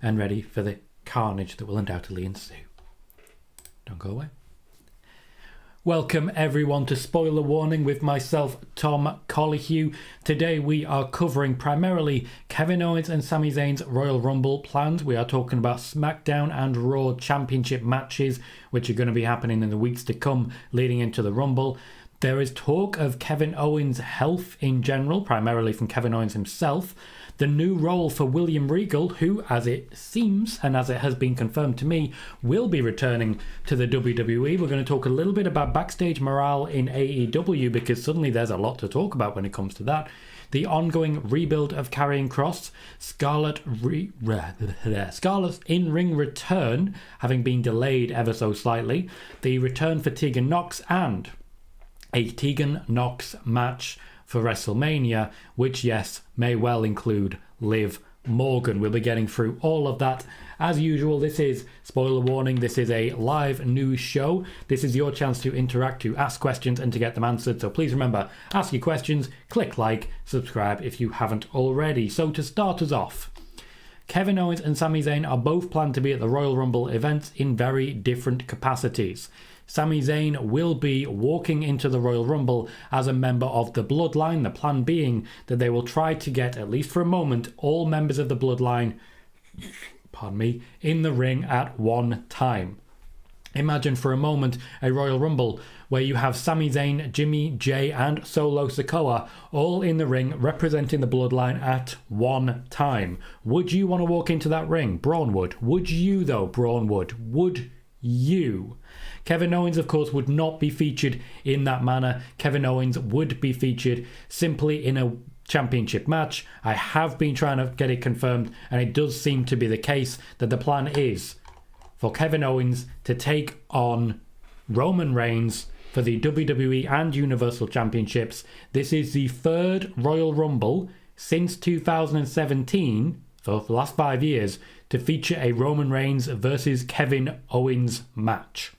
and ready for the carnage that will undoubtedly ensue. Don't go away. Welcome everyone to Spoiler Warning with myself, Tom Colohue. Today we are covering primarily Kevin Owens and Sami Zayn's Royal Rumble plans. We are talking about SmackDown and Raw Championship matches, which are going to be happening in the weeks to come leading into the Rumble. There is talk of Kevin Owens' health in general, primarily from Kevin Owens himself. The new role for William Regal, who, as it seems, and as it has been confirmed to me, will be returning to the WWE. We're going to talk a little bit about backstage morale in AEW, because suddenly there's a lot to talk about when it comes to that. The ongoing rebuild of Karrion Kross, Scarlett's in-ring return, having been delayed ever so slightly, the return for Tegan Nox, and a Tegan Nox match for WrestleMania, which, yes, may well include Liv Morgan. We'll be getting through all of that. As usual, this is Spoiler Warning. This is a live news show. This is your chance to interact, to ask questions, and to get them answered. So please remember, ask your questions, click like, subscribe if you haven't already. So to start us off, Kevin Owens and Sami Zayn are both planned to be at the Royal Rumble events in very different capacities. Sami Zayn will be walking into the Royal Rumble as a member of the Bloodline, the plan being that they will try to get, at least for a moment, all members of the Bloodline, in the ring at one time. Imagine for a moment a Royal Rumble where you have Sami Zayn, Jimmy, Jay and Solo Sikoa all in the ring representing the Bloodline at one time. Would you want to walk into that ring? Braun would. Would you though, Braun would? Would you? Kevin Owens, of course, would not be featured in that manner. Kevin Owens would be featured simply in a championship match. I have been trying to get it confirmed, and it does seem to be the case that the plan is for Kevin Owens to take on Roman Reigns for the WWE and Universal Championships. This is the third Royal Rumble since 2017, for the last 5 years, to feature a Roman Reigns versus Kevin Owens match.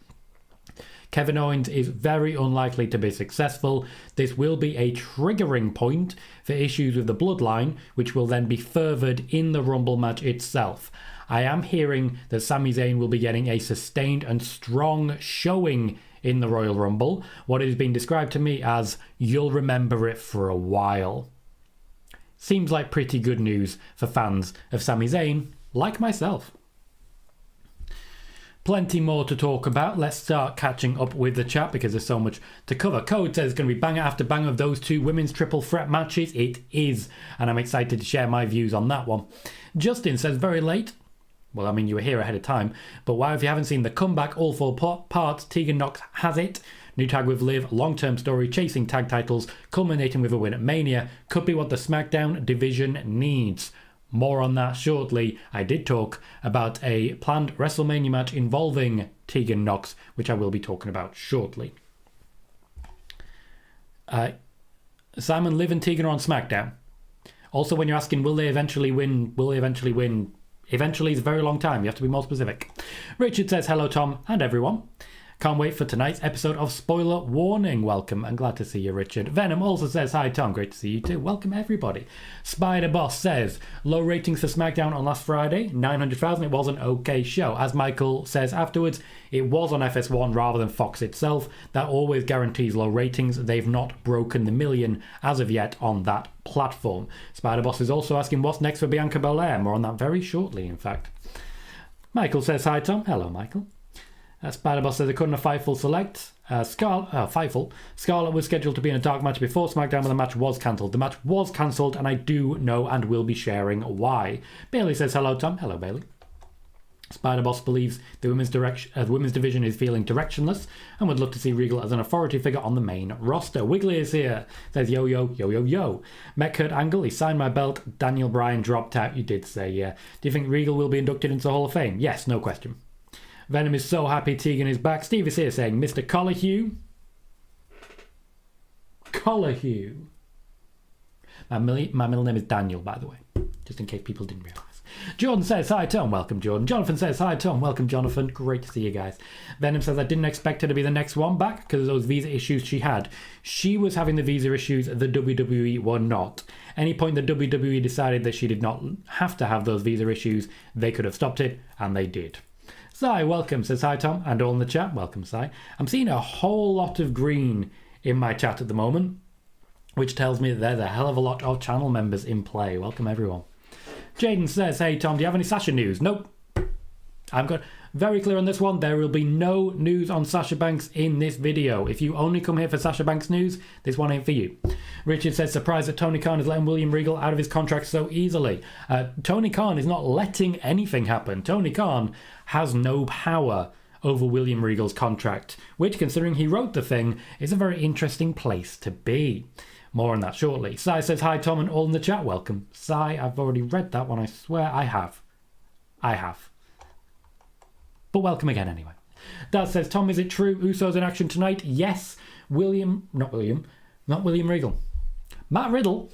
Kevin Owens is very unlikely to be successful. This will be a triggering point for issues with the Bloodline, which will then be furthered in the Rumble match itself. I am hearing that Sami Zayn will be getting a sustained and strong showing in the Royal Rumble, what has been described to me as you'll remember it for a while. Seems like pretty good news for fans of Sami Zayn, like myself. Plenty more to talk about. Let's start catching up with the chat because there's so much to cover. Code says it's going to be banger after banger of those two women's triple threat matches. It is, and I'm excited to share my views on that one. Justin says very late. Well, I mean, you were here ahead of time, but why, if you haven't seen the comeback, all four parts, Tegan Nox has it. New tag with Liv, long-term story, chasing tag titles, culminating with a win at Mania. Could be what the SmackDown division needs. More on that shortly. I did talk about a planned WrestleMania match involving Tegan Nox, which I will be talking about shortly. Simon, Liv and Tegan are on SmackDown. Also, when you're asking, will they eventually win? Eventually is a very long time. You have to be more specific. Richard says, hello, Tom and everyone. Can't wait for tonight's episode of Spoiler Warning. Welcome and glad to see you, Richard. Venom also says, hi, Tom. Great to see you too. Welcome, everybody. Spider Boss says, low ratings for SmackDown on last Friday. 900,000. It was an okay show. As Michael says afterwards, it was on FS1 rather than Fox itself. That always guarantees low ratings. They've not broken the million as of yet on that platform. Spider Boss is also asking, what's next for Bianca Belair? More on that very shortly, in fact. Michael says, hi, Tom. Hello, Michael. Spider-Boss says they couldn't have Fightful select. Fightful. Scarlett was scheduled to be in a dark match before SmackDown, but the match was cancelled. The match was cancelled, and I do know and will be sharing why. Bailey says, hello, Tom. Hello, Bailey. Spider-Boss believes the women's division is feeling directionless and would love to see Regal as an authority figure on the main roster. Wiggly is here. Says, yo, yo, yo, yo, yo. Mechhurt Angle, he signed my belt. Daniel Bryan dropped out. You did say, yeah. Do you think Regal will be inducted into the Hall of Fame? Yes, no question. Venom is so happy Tegan is back. Steve is here saying, Mr. Colohue. Colohue. My middle name is Daniel, by the way, just in case people didn't realise. Jordan says, hi Tom, welcome Jordan. Jonathan says, hi Tom, welcome Jonathan. Great to see you guys. Venom says, I didn't expect her to be the next one back because of those visa issues she had. She was having the visa issues, the WWE were not. Any point the WWE decided that she did not have to have those visa issues, they could have stopped it, and they did. Sai, welcome, says hi Tom, and all in the chat, welcome Sai. I'm seeing a whole lot of green in my chat at the moment, which tells me that there's a hell of a lot of channel members in play. Welcome everyone. Jaden says, hey Tom, do you have any Sasha news? Nope. I'm good. Very clear on this one. There will be no news on Sasha Banks in this video. If you only come here for Sasha Banks news, this one ain't for you. Richard says, surprised that Tony Khan is letting William Regal out of his contract so easily. Tony Khan is not letting anything happen. Tony Khan has no power over William Regal's contract, which, considering he wrote the thing, is a very interesting place to be. More on that shortly. Sai says, hi Tom and all in the chat. Welcome. Sai, I've already read that one. I swear I have. But welcome again anyway. Dad says, Tom, is it true Usos in action tonight? Yes. Not William Regal. Matt Riddle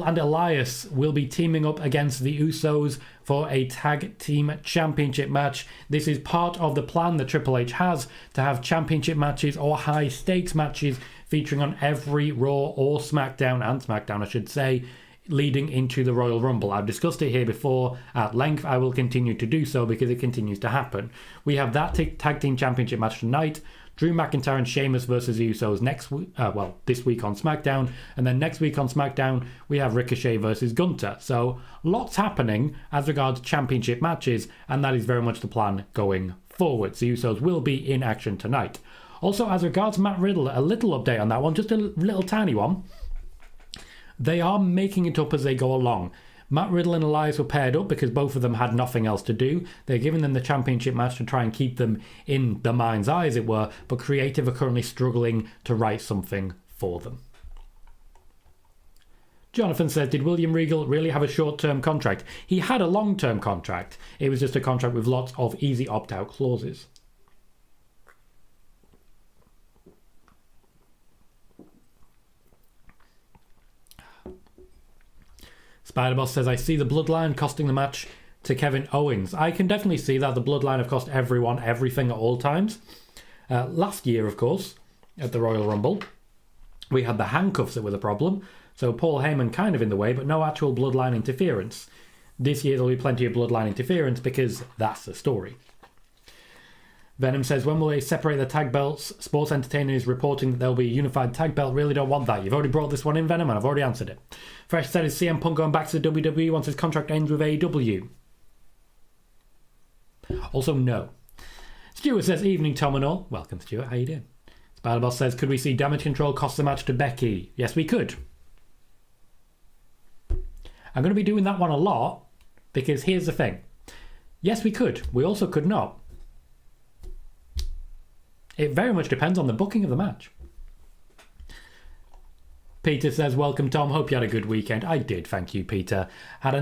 and Elias will be teaming up against the Usos for a tag team championship match. This is part of the plan that Triple H has to have championship matches or high stakes matches featuring on every Raw or SmackDown, and SmackDown I should say, leading into the Royal Rumble. I've discussed it here before at length. I will continue to do so because it continues to happen. We have that tag team championship match tonight. Drew McIntyre and Sheamus versus the Usos this week on SmackDown, and then next week on SmackDown we have Ricochet versus Gunther. So lots happening as regards championship matches, and that is very much the plan going forward. So Usos will be in action tonight. Also, as regards Matt Riddle, a little update on that one, just a little tiny one. They are making it up as they go along. Matt Riddle and Elias were paired up because both of them had nothing else to do. They're giving them the championship match to try and keep them in the mind's eye, as it were, but creative are currently struggling to write something for them. Jonathan says, did William Regal really have a short-term contract? He had a long-term contract. It was just a contract with lots of easy opt-out clauses. Spider-Boss says, I see the Bloodline costing the match to Kevin Owens. I can definitely see that. The Bloodline have cost everyone everything at all times. Last year, of course, at the Royal Rumble, we had the handcuffs that were the problem. So Paul Heyman kind of in the way, but no actual Bloodline interference. This year there'll be plenty of Bloodline interference because that's the story. Venom says, when will they separate the tag belts? Sports Entertainment is reporting that there'll be a unified tag belt. Really don't want that. You've already brought this one in, Venom, and I've already answered it. Fresh said, is CM Punk going back to the WWE once his contract ends with AEW? Also, no. Stuart says, evening, Tom and all. Welcome, Stuart. How you doing? Spider-Boss says, could we see Damage Control cost the match to Becky? Yes, we could. I'm going to be doing that one a lot because here's the thing. Yes, we could. We also could not. It very much depends on the booking of the match. Peter says, welcome Tom, hope you had a good weekend. I did, thank you Peter. Had a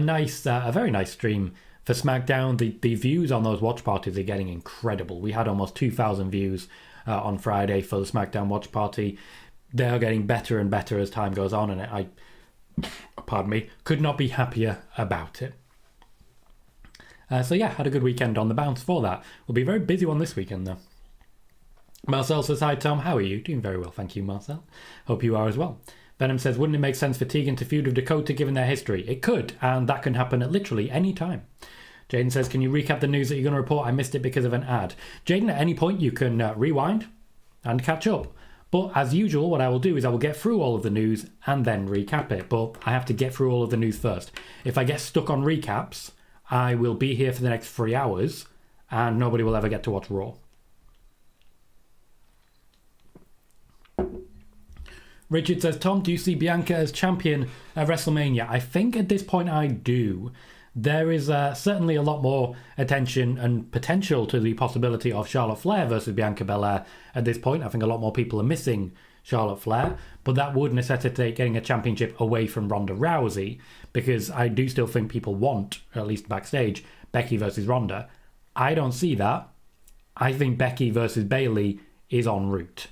very nice stream for SmackDown. The views on those watch parties are getting incredible. We had almost 2,000 views on Friday for the SmackDown watch party. They are getting better and better as time goes on, and I could not be happier about it. So yeah, had a good weekend on the bounce for that. We'll be a very busy one this weekend though. Marcel says, hi Tom, how are you? Doing very well, thank you Marcel. Hope you are as well. Venom says, wouldn't it make sense for Tegan to feud with Dakota given their history? It could, and that can happen at literally any time. Jaden says, can you recap the news that you're going to report? I missed it because of an ad. Jaden, at any point you can rewind and catch up. But as usual, what I will do is I will get through all of the news and then recap it. But I have to get through all of the news first. If I get stuck on recaps, I will be here for the next 3 hours and nobody will ever get to watch Raw. Richard says, Tom, do you see Bianca as champion at WrestleMania? I think at this point I do. There is certainly a lot more attention and potential to the possibility of Charlotte Flair versus Bianca Belair at this point. I think a lot more people are missing Charlotte Flair, but that would necessitate getting a championship away from Ronda Rousey, because I do still think people want, at least backstage, Becky versus Ronda. I don't see that. I think Becky versus Bayley is en route.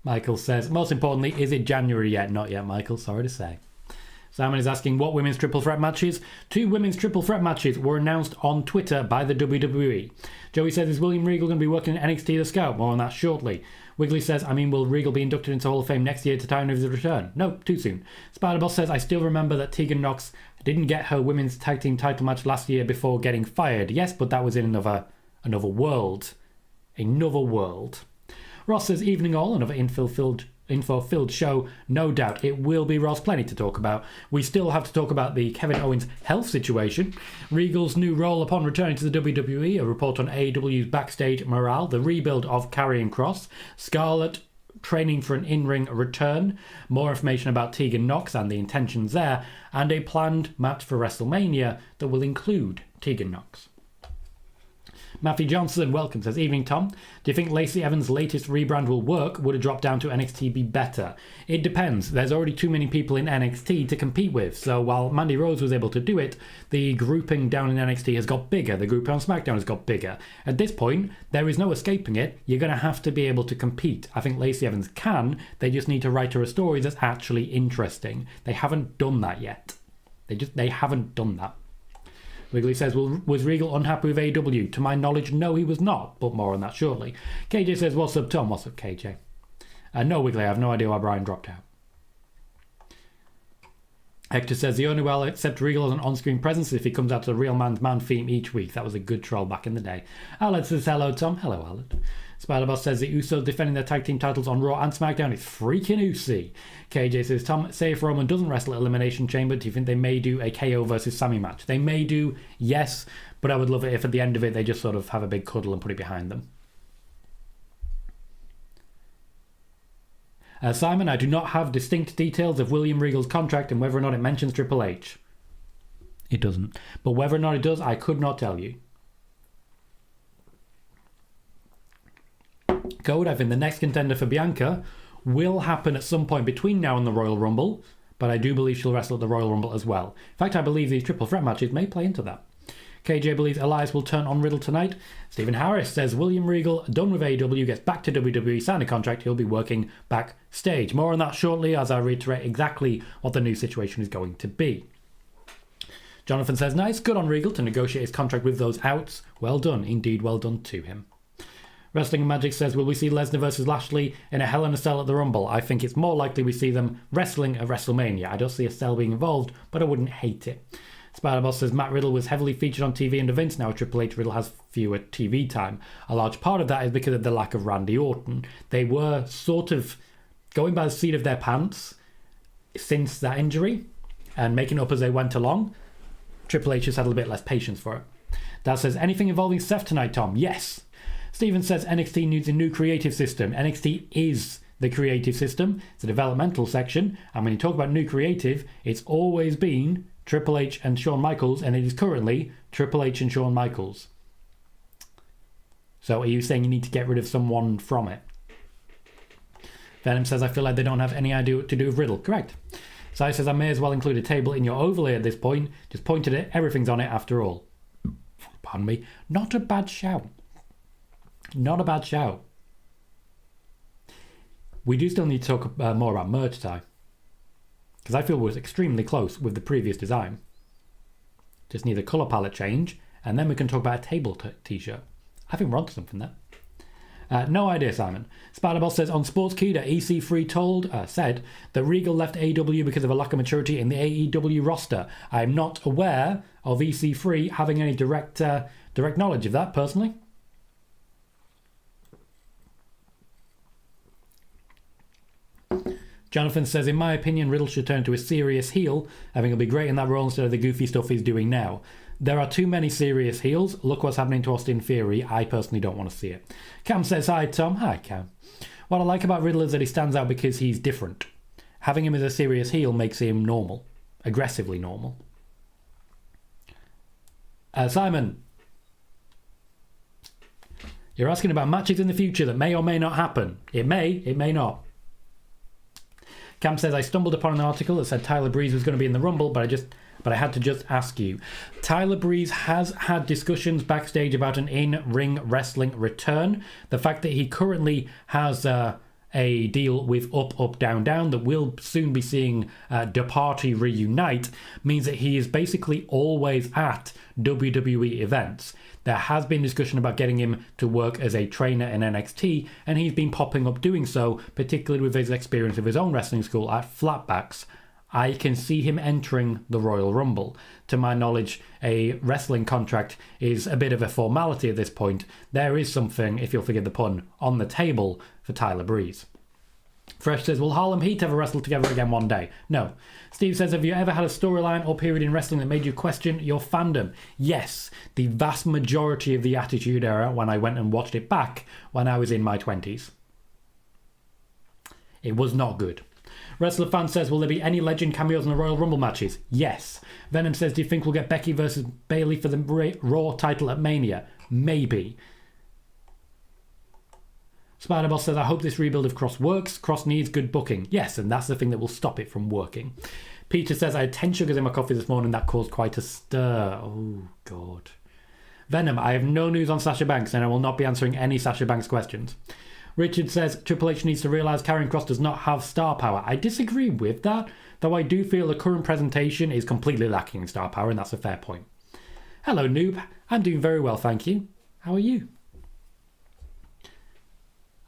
Michael says, most importantly, is it January yet? Not yet, Michael, sorry to say. Simon is asking what women's triple threat matches. 2 women's triple threat matches were announced on Twitter by the WWE. Joey says, is William Regal going to be working in NXT The Scout? More on that shortly. Wiggly says, will Regal be inducted into Hall of Fame next year to time of his return? No, too soon. Spider-Boss says, I still remember that Tegan Nox didn't get her women's tag team title match last year before getting fired. Yes, but that was in another world. Another world. Ross says, evening all, another info-filled show. No doubt it will be, Ross. Plenty to talk about. We still have to talk about the Kevin Owens health situation, Regal's new role upon returning to the WWE, a report on AEW's backstage morale, the rebuild of Karrion Kross, Scarlett training for an in-ring return, more information about Tegan Nox and the intentions there, and a planned match for WrestleMania that will include Tegan Nox. Matthew Johnson, welcome, says, evening Tom. Do you think Lacey Evans' latest rebrand will work? Would a drop down to NXT be better? It depends. There's already too many people in NXT to compete with. So while Mandy Rose was able to do it, the grouping down in NXT has got bigger. The grouping on SmackDown has got bigger. At this point, there is no escaping it. You're going to have to be able to compete. I think Lacey Evans can. They just need to write her a story that's actually interesting. They haven't done that yet. They haven't done that. Wiggly says, was Regal unhappy with AEW? To my knowledge, no, he was not, but more on that shortly. KJ says, what's up, Tom? What's up, KJ? No, Wiggly, I have no idea why Brian dropped out. Hector says, the only way I'll accept Regal as an on-screen presence is if he comes out to the Real Man's Man theme each week. That was a good troll back in the day. Aled says, hello, Tom. Hello, Aled. Spider-Boss says the Usos defending their tag team titles on Raw and SmackDown is freaking Usi. KJ says, Tom, say if Roman doesn't wrestle at Elimination Chamber, do you think they may do a KO versus Sami match? They may do, yes, but I would love it if at the end of it they just sort of have a big cuddle and put it behind them. Simon, I do not have distinct details of William Regal's contract and whether or not it mentions Triple H. It doesn't. But whether or not it does, I could not tell you. Code, I think the next contender for Bianca will happen at some point between now and the Royal Rumble, but I do believe she'll wrestle at the Royal Rumble as well. In fact, I believe these triple threat matches may play into that. KJ believes Elias will turn on Riddle tonight. Stephen Harris says William Regal, done with AEW, gets back to WWE, sign a contract, he'll be working backstage. More on that shortly as I reiterate exactly what the new situation is going to be. Jonathan says, nice, good on Regal to negotiate his contract with those outs. Well done, indeed well done to him. Wrestling Magic says, will we see Lesnar versus Lashley in a Hell in a Cell at the Rumble? I think it's more likely we see them wrestling at WrestleMania. I don't see a cell being involved, but I wouldn't hate it. Spider-Boss says, Matt Riddle was heavily featured on TV under Vince. Now Triple H Riddle has fewer TV time. A large part of that is because of the lack of Randy Orton. They were sort of going by the seat of their pants since that injury and making up as they went along. Triple H has had a little bit less patience for it. Dad says, anything involving Seth tonight, Tom? Yes. Steven says NXT needs a new creative system. NXT is the creative system. It's a developmental section. And when you talk about new creative, it's always been Triple H and Shawn Michaels, and it is currently Triple H and Shawn Michaels. So are you saying you need to get rid of someone from it? Venom says, I feel like they don't have any idea what to do with Riddle. Correct. Sai says, I may as well include a table in your overlay at this point. Just point at it. Everything's on it after all. Pardon me. Not a bad shout. Not a bad shout. We do still need to talk more about merch, Ty. Because I feel it was extremely close with the previous design. Just need a colour palette change, and then we can talk about a table t-shirt. I think we're onto something there. No idea, Simon. Spider-Boss says, on Sportskeeda, EC3 said that Regal left AEW because of a lack of maturity in the AEW roster. I am not aware of EC3 having any direct knowledge of that, personally. Jonathan says, in my opinion, Riddle should turn to a serious heel. I think he'll be great in that role instead of the goofy stuff he's doing now. There are too many serious heels. Look what's happening to Austin Theory. I personally don't want to see it. Cam says, hi, Tom. Hi, Cam. What I like about Riddle is that he stands out because he's different. Having him as a serious heel makes him normal. Aggressively normal. Simon. You're asking about matches in the future that may or may not happen. It may not. Cam says, I stumbled upon an article that said Tyler Breeze was going to be in the Rumble, but I had to just ask you. Tyler Breeze has had discussions backstage about an in-ring wrestling return. The fact that he currently has a deal with Up, Up, Down, Down that we'll soon be seeing the party reunite, means that he is basically always at WWE events. There has been discussion about getting him to work as a trainer in NXT, and he's been popping up doing so, particularly with his experience of his own wrestling school at Flatbacks. I can see him entering the Royal Rumble. To my knowledge, a wrestling contract is a bit of a formality at this point. There is something, if you'll forgive the pun, on the table for Tyler Breeze. Fresh says, will Harlem Heat ever wrestle together again one day? No. Steve says, have you ever had a storyline or period in wrestling that made you question your fandom? Yes. The vast majority of the Attitude Era when I went and watched it back when I was in my 20s. It was not good. Wrestler Fan says, will there be any legend cameos in the Royal Rumble matches? Yes. Venom says, do you think we'll get Becky versus Bayley for the Raw title at Mania? Maybe. Spiderboss says, I hope this rebuild of Cross works. Cross needs good booking. Yes, and that's the thing that will stop it from working. Peter says, I had 10 sugars in my coffee this morning. That caused quite a stir. Oh, God. Venom, I have no news on Sasha Banks, and I will not be answering any Sasha Banks questions. Richard says, Triple H needs to realise Karrion Kross does not have star power. I disagree with that, though I do feel the current presentation is completely lacking in star power, and that's a fair point. Hello, noob. I'm doing very well, thank you. How are you?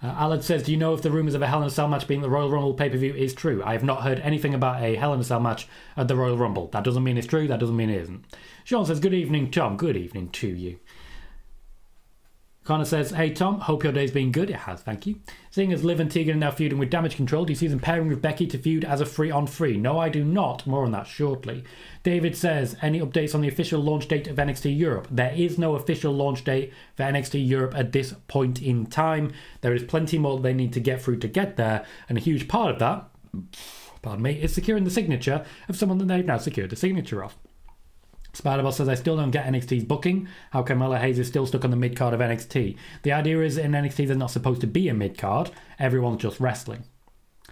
Alad says, do you know if the rumours of a Hell in a Cell match being the Royal Rumble pay-per-view is true? I have not heard anything about a Hell in a Cell match at the Royal Rumble. That doesn't mean it's true, that doesn't mean it isn't. Sean says, good evening, Tom. Good evening to you. Connor says, hey Tom, hope your day's been good. It has, thank you. Seeing as Liv and Tegan are now feuding with Damage Control, do you see them pairing with Becky to feud as a free-on-free? No, I do not. More on that shortly. David says, any updates on the official launch date of NXT Europe? There is no official launch date for NXT Europe at this point in time. There is plenty more they need to get through to get there, and a huge part of that, pardon me, is securing the signature of someone that they've now secured the signature of. Spiderboss says, I still don't get NXT's booking. How Carmella Hayes is still stuck on the mid-card of NXT. The idea is in NXT they're not supposed to be a mid-card. Everyone's just wrestling.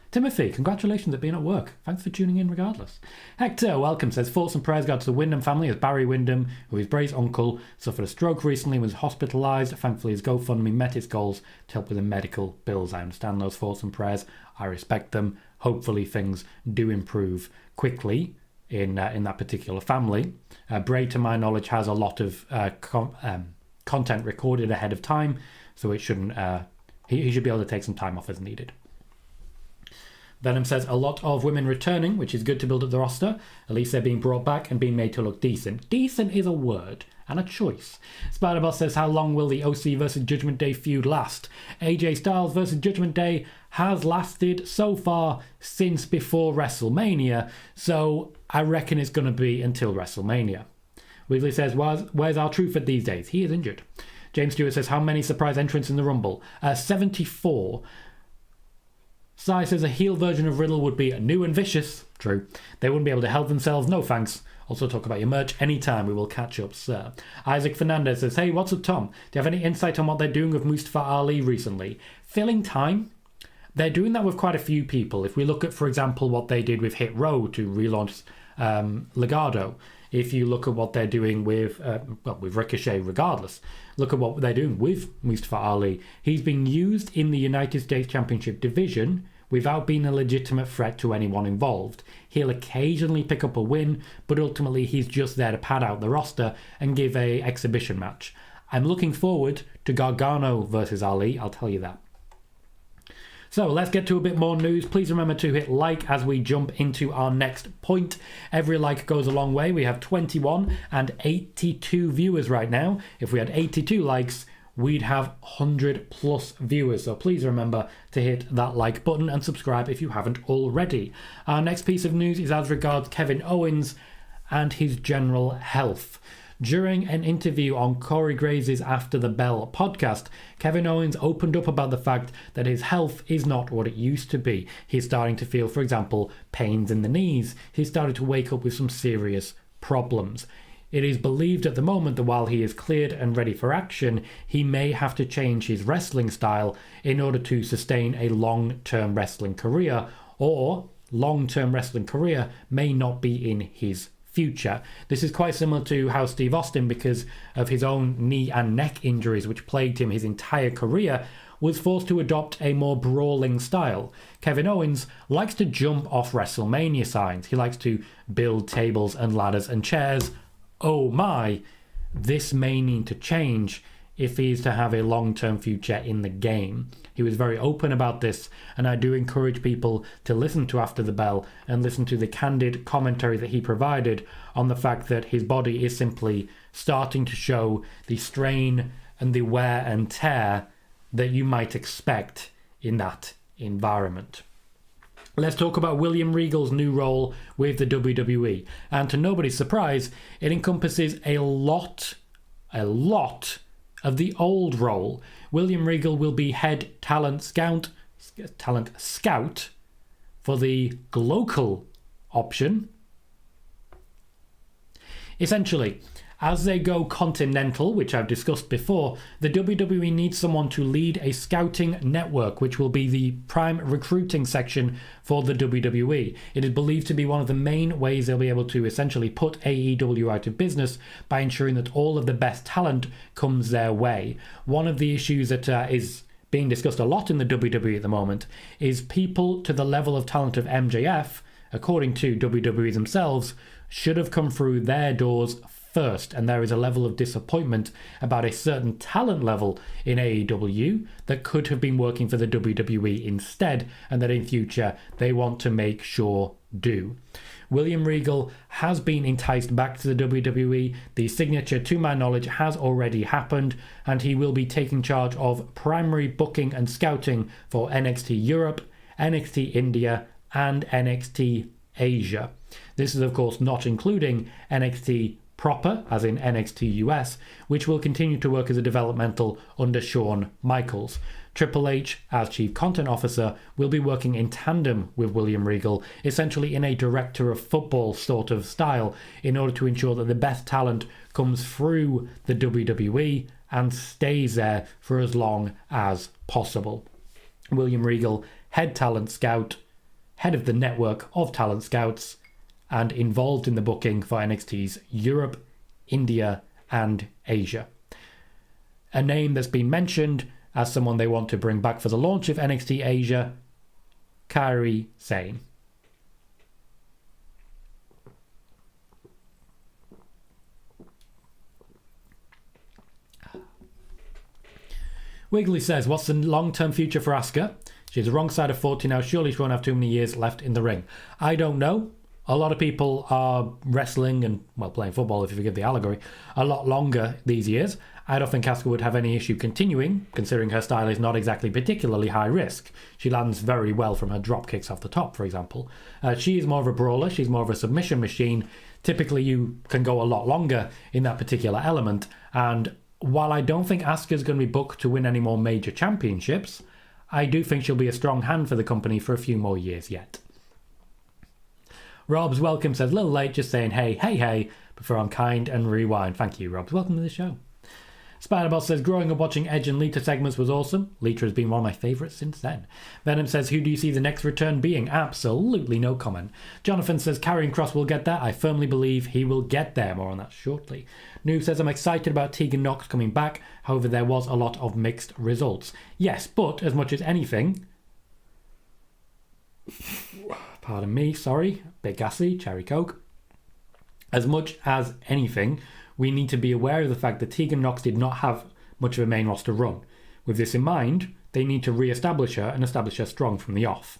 Timothy, congratulations at being at work. Thanks for tuning in regardless. Hector, welcome, says, thoughts and prayers go to the Wyndham family as Barry Wyndham, who is Bray's uncle, suffered a stroke recently and was hospitalised. Thankfully his GoFundMe met its goals to help with the medical bills. I understand those thoughts and prayers. I respect them. Hopefully things do improve quickly in that particular family. Bray, to my knowledge, has a lot of content recorded ahead of time, so it shouldn't. He should be able to take some time off as needed. Venom says, a lot of women returning, which is good to build up the roster. At least they're being brought back and being made to look decent. Decent is a word and a choice. Spiderboss says, how long will the OC versus Judgment Day feud last? AJ Styles versus Judgment Day has lasted so far since before WrestleMania, so I reckon it's going to be until WrestleMania. Weasley says, where's our truth at these days? He is injured. James Stewart says, how many surprise entrants in the Rumble? 74. Sai says a heel version of Riddle would be new and vicious. True. They wouldn't be able to help themselves. No thanks. Also talk about your merch anytime. We will catch up, sir. Isaac Fernandez says, hey, what's up, Tom? Do you have any insight on what they're doing with Mustafa Ali recently? Filling time? They're doing that with quite a few people. If we look at, for example, what they did with Hit Row to relaunch Legado. If you look at what they're doing with Ricochet regardless, look at what they're doing with Mustafa Ali. He's being used in the United States Championship division without being a legitimate threat to anyone involved. He'll occasionally pick up a win, but ultimately he's just there to pad out the roster and give a exhibition match. I'm looking forward to Gargano versus Ali, I'll tell you that. So let's get to a bit more news. Please remember to hit like as we jump into our next point. Every like goes a long way. We have 21 and 82 viewers right now. If we had 82 likes, we'd have 100 plus viewers. So please remember to hit that like button and subscribe if you haven't already. Our next piece of news is as regards Kevin Owens and his general health. During an interview on Corey Graves' After the Bell podcast, Kevin Owens opened up about the fact that his health is not what it used to be. He's starting to feel, for example, pains in the knees. He's started to wake up with some serious problems. It is believed at the moment that while he is cleared and ready for action, he may have to change his wrestling style in order to sustain a long-term wrestling career, or long-term wrestling career may not be in his future. This is quite similar to how Steve Austin, because of his own knee and neck injuries which plagued him his entire career, was forced to adopt a more brawling style. Kevin Owens likes to jump off WrestleMania signs. He likes to build tables and ladders and chairs. Oh my, this may need to change if he is to have a long-term future in the game. He was very open about this, and I do encourage people to listen to After the Bell and listen to the candid commentary that he provided on the fact that his body is simply starting to show the strain and the wear and tear that you might expect in that environment. Let's talk about William Regal's new role with the WWE. And to nobody's surprise, it encompasses a lot of the old role. William Regal will be head talent scout for the local option. Essentially, as they go continental, which I've discussed before, the WWE needs someone to lead a scouting network, which will be the prime recruiting section for the WWE. It is believed to be one of the main ways they'll be able to essentially put AEW out of business by ensuring that all of the best talent comes their way. One of the issues that is being discussed a lot in the WWE at the moment is people to the level of talent of MJF, according to WWE themselves, should have come through their doors first, and there is a level of disappointment about a certain talent level in AEW that could have been working for the WWE instead, and that in future they want to make sure do. William Regal has been enticed back to the WWE. The signature, to my knowledge, has already happened, and he will be taking charge of primary booking and scouting for NXT Europe, NXT India, and NXT Asia. This is, of course, not including NXT proper, as in NXT US, which will continue to work as a developmental under Shawn Michaels. Triple H, as Chief Content Officer, will be working in tandem with William Regal, essentially in a director of football sort of style, in order to ensure that the best talent comes through the WWE and stays there for as long as possible. William Regal, head talent scout, head of the network of talent scouts, and involved in the booking for NXT's Europe, India, and Asia. A name that's been mentioned as someone they want to bring back for the launch of NXT Asia, Kairi Sane. Wiggly says, what's the long-term future for Asuka? She's the wrong side of 40 now. Surely she won't have too many years left in the ring. I don't know. A lot of people are wrestling and, well, playing football, if you forgive the allegory, a lot longer these years. I don't think Asuka would have any issue continuing, considering her style is not exactly particularly high risk. She lands very well from her drop kicks off the top, for example. She is more of a brawler. She's more of a submission machine. Typically, you can go a lot longer in that particular element. And while I don't think Asuka's going to be booked to win any more major championships, I do think she'll be a strong hand for the company for a few more years yet. Rob's welcome says, a little late, just saying hey, before I'm kind and rewind. Thank you, Robs. Welcome to the show. Spiderbot says, growing up watching Edge and Lita segments was awesome. Lita has been one of my favourites since then. Venom says, who do you see the next return being? Absolutely no comment. Jonathan says, Karrion Kross will get there. I firmly believe he will get there. More on that shortly. Noob says, I'm excited about Tegan Nox coming back. However, there was a lot of mixed results. Yes, but as much as anything... Pardon me, sorry. Bit gassy, cherry coke. As much as anything, we need to be aware of the fact that Tegan Nox did not have much of a main roster run. With this in mind, they need to re-establish her and establish her strong from the off.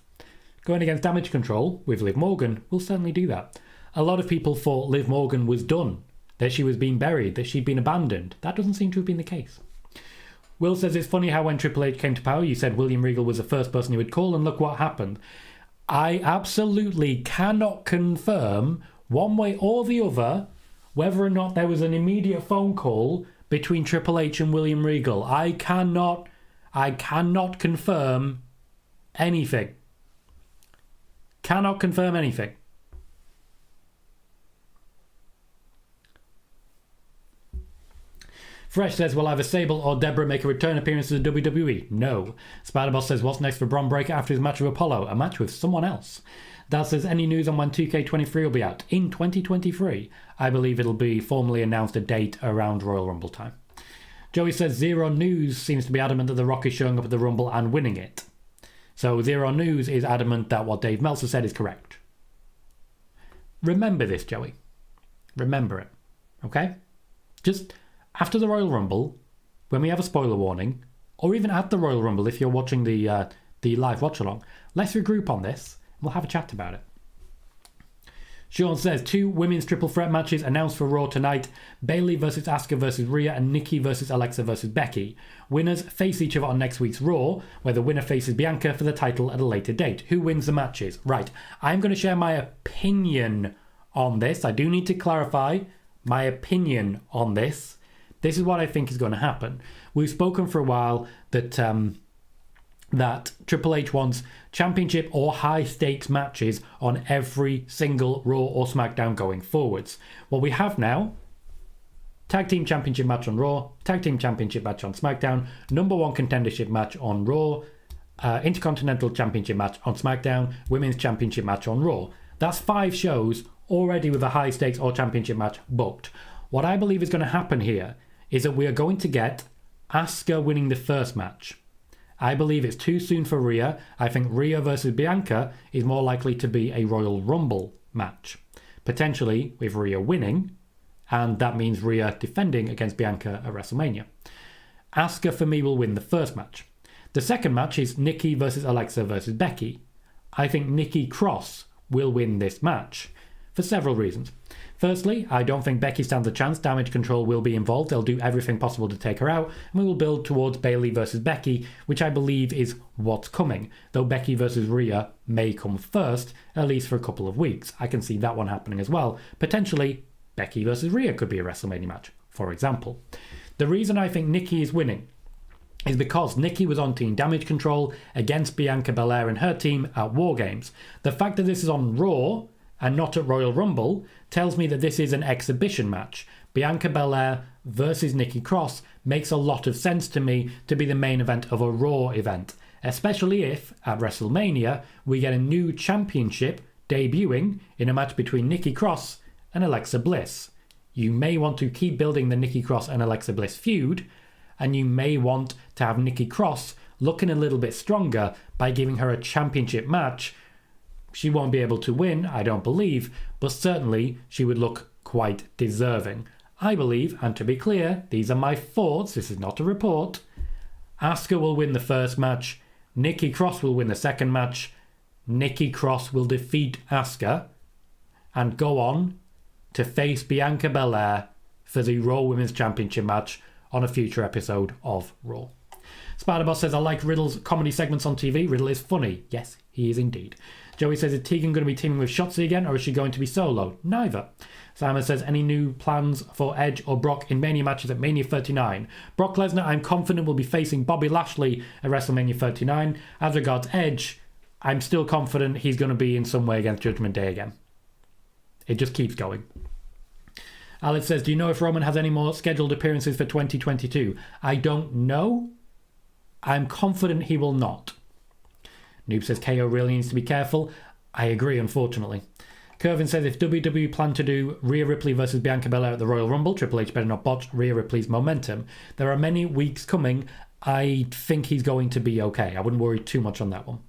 Going against Damage Control with Liv Morgan will certainly do that. A lot of people thought Liv Morgan was done, that she was being buried, that she'd been abandoned. That doesn't seem to have been the case. Will says, it's funny how when Triple H came to power, you said William Regal was the first person he would call, and look what happened. I absolutely cannot confirm, one way or the other, whether or not there was an immediate phone call between Triple H and William Regal. I cannot confirm anything. Cannot confirm anything. Fresh says, will either Sable or Deborah make a return appearance to the WWE? No. Spider-Boss says, what's next for Bron Breakker after his match with Apollo? A match with someone else. Dad says, any news on when 2K23 will be out? In 2023. I believe it'll be formally announced a date around Royal Rumble time. Joey says, Zero News seems to be adamant that The Rock is showing up at the Rumble and winning it. So Zero News is adamant that what Dave Meltzer said is correct. Remember this, Joey. Remember it. Okay? Just after the Royal Rumble, when we have a spoiler warning, or even at the Royal Rumble if you're watching the live watch-along, let's regroup on this and we'll have a chat about it. Sean says, 2 women's triple threat matches announced for Raw tonight. Bayley versus Asuka versus Rhea and Nikki versus Alexa versus Becky. Winners face each other on next week's Raw, where the winner faces Bianca for the title at a later date. Who wins the matches? Right, I'm going to share my opinion on this. I do need to clarify my opinion on this. This is what I think is going to happen. We've spoken for a while that that Triple H wants championship or high stakes matches on every single Raw or SmackDown going forwards. What we have now, tag team championship match on Raw, tag team championship match on SmackDown, number 1 contendership match on Raw, intercontinental championship match on SmackDown, women's championship match on Raw. That's 5 shows already with a high stakes or championship match booked. What I believe is going to happen here is that we are going to get Asuka winning the first match. I believe it's too soon for Rhea. I think Rhea versus Bianca is more likely to be a Royal Rumble match. Potentially with Rhea winning, and that means Rhea defending against Bianca at WrestleMania. Asuka for me will win the first match. The second match is Nikki versus Alexa versus Becky. I think Nikki Cross will win this match for several reasons. Firstly, I don't think Becky stands a chance. Damage Control will be involved. They'll do everything possible to take her out, and we will build towards Bayley versus Becky, which I believe is what's coming, though Becky versus Rhea may come first, at least for a couple of weeks. I can see that one happening as well. Potentially, Becky versus Rhea could be a WrestleMania match, for example. The reason I think Nikki is winning is because Nikki was on Team Damage Control against Bianca Belair and her team at War Games. The fact that this is on Raw and not at Royal Rumble tells me that this is an exhibition match. Bianca Belair versus Nikki Cross makes a lot of sense to me to be the main event of a Raw event, especially if, at WrestleMania, we get a new championship debuting in a match between Nikki Cross and Alexa Bliss. You may want to keep building the Nikki Cross and Alexa Bliss feud, and you may want to have Nikki Cross looking a little bit stronger by giving her a championship match. She won't be able to win, I don't believe, but certainly she would look quite deserving. I believe, and to be clear, these are my thoughts, this is not a report, Asuka will win the first match, Nikki Cross will win the second match, Nikki Cross will defeat Asuka and go on to face Bianca Belair for the Raw Women's Championship match on a future episode of Raw. Spider-Boss says, I like Riddle's comedy segments on TV. Riddle is funny. Yes, he is indeed. Joey says, is Tegan going to be teaming with Shotzi again, or is she going to be solo? Neither. Simon says, any new plans for Edge or Brock in Mania matches at Mania 39? Brock Lesnar, I'm confident, will be facing Bobby Lashley at WrestleMania 39. As regards Edge, I'm still confident he's going to be in some way against Judgment Day again. It just keeps going. Alex says, do you know if Roman has any more scheduled appearances for 2022? I don't know. I'm confident he will not. Noob says, KO really needs to be careful. I agree, unfortunately. Kervin says, if WWE plan to do Rhea Ripley versus Bianca Belair at the Royal Rumble, Triple H better not botch Rhea Ripley's momentum. There are many weeks coming. I think he's going to be okay. I wouldn't worry too much on that one.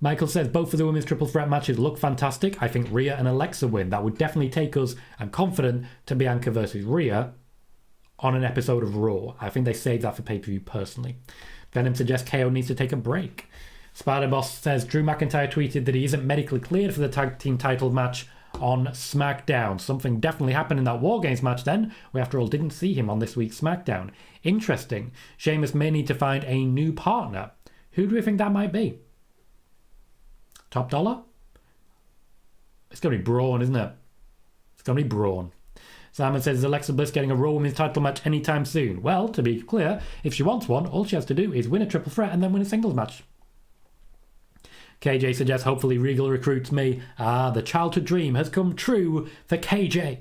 Michael says, both of the women's triple threat matches look fantastic. I think Rhea and Alexa win. That would definitely take us, I'm confident, to Bianca versus Rhea on an episode of Raw. I think they saved that for pay-per-view personally. Venom suggests KO needs to take a break. Spider-Boss says, Drew McIntyre tweeted that he isn't medically cleared for the tag team title match on SmackDown. Something definitely happened in that War Games match then. We, after all, didn't see him on this week's SmackDown. Interesting. Sheamus may need to find a new partner. Who do we think that might be? Top dollar? It's going to be Braun, isn't it? It's going to be Braun. Simon says, is Alexa Bliss getting a Raw Women's title match anytime soon? Well, to be clear, if she wants one, all she has to do is win a triple threat and then win a singles match. KJ suggests, hopefully Regal recruits me. Ah, the childhood dream has come true for KJ.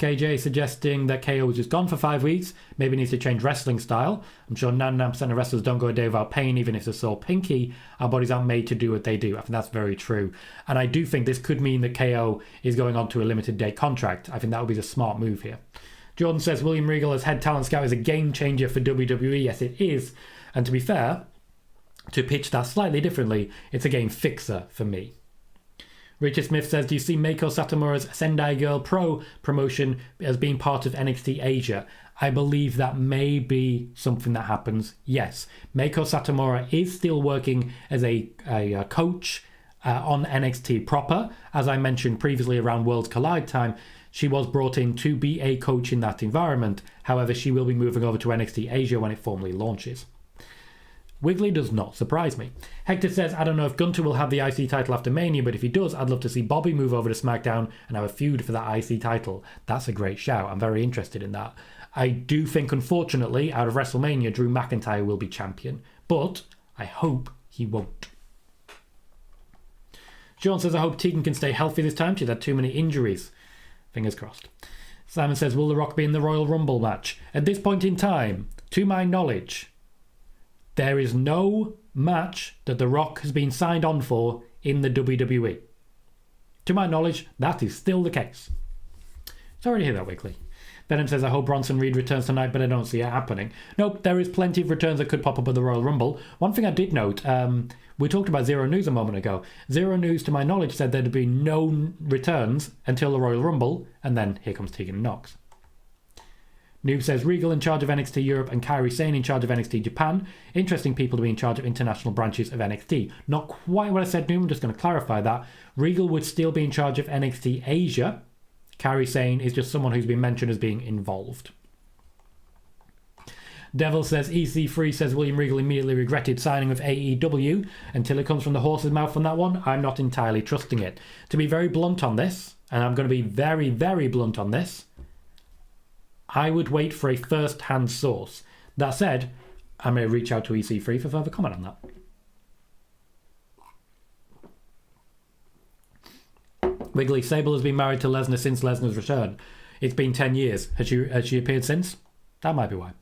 KJ suggesting that KO was just gone for 5 weeks, maybe needs to change wrestling style. I'm sure 99% of wrestlers don't go a day without pain, even if they're sore pinky. Our bodies aren't made to do what they do. I think that's very true. And I do think this could mean that KO is going on to a limited day contract. I think that would be the smart move here. Jordan says William Regal as head talent scout is a game changer for WWE. Yes, it is. And to be fair, to pitch that slightly differently, it's a game fixer for me. Richard Smith says, do you see Meiko Satomura's Sendai Girl Pro promotion as being part of NXT Asia? I believe that may be something that happens, yes. Meiko Satomura is still working as a coach on NXT proper. As I mentioned previously around Worlds Collide time, she was brought in to be a coach in that environment. However, she will be moving over to NXT Asia when it formally launches. Wiggly does not surprise me. Hector says, I don't know if Gunter will have the IC title after Mania, but if he does, I'd love to see Bobby move over to SmackDown and have a feud for that IC title. That's a great shout. I'm very interested in that. I do think, unfortunately, out of WrestleMania, Drew McIntyre will be champion. But I hope he won't. Sean says, I hope Tegan can stay healthy this time. She's had too many injuries. Fingers crossed. Simon says, will The Rock be in the Royal Rumble match? At this point in time, to my knowledge, there is no match that The Rock has been signed on for in the WWE. To my knowledge, that is still the case. Sorry to hear that, Wiggly. Venom says, I hope Bronson Reed returns tonight, but I don't see it happening. Nope, there is plenty of returns that could pop up at the Royal Rumble. One thing I did note, we talked about Zero News a moment ago. Zero News, to my knowledge, said there'd be no returns until the Royal Rumble, and then here comes Tegan Nox. Noob says, Regal in charge of NXT Europe and Kairi Sane in charge of NXT Japan. Interesting people to be in charge of international branches of NXT. Not quite what I said, Noob. I'm just going to clarify that. Regal would still be in charge of NXT Asia. Kairi Sane is just someone who's been mentioned as being involved. Devil says, EC3 says William Regal immediately regretted signing with AEW. Until it comes from the horse's mouth on that one, I'm not entirely trusting it. To be very blunt on this, and I'm going to be very, very blunt on this, I would wait for a first-hand source. That said, I may reach out to EC3 for further comment on that. Wiggly, Sable has been married to Lesnar since Lesnar's return. It's been 10 years. Has she appeared since? That might be why.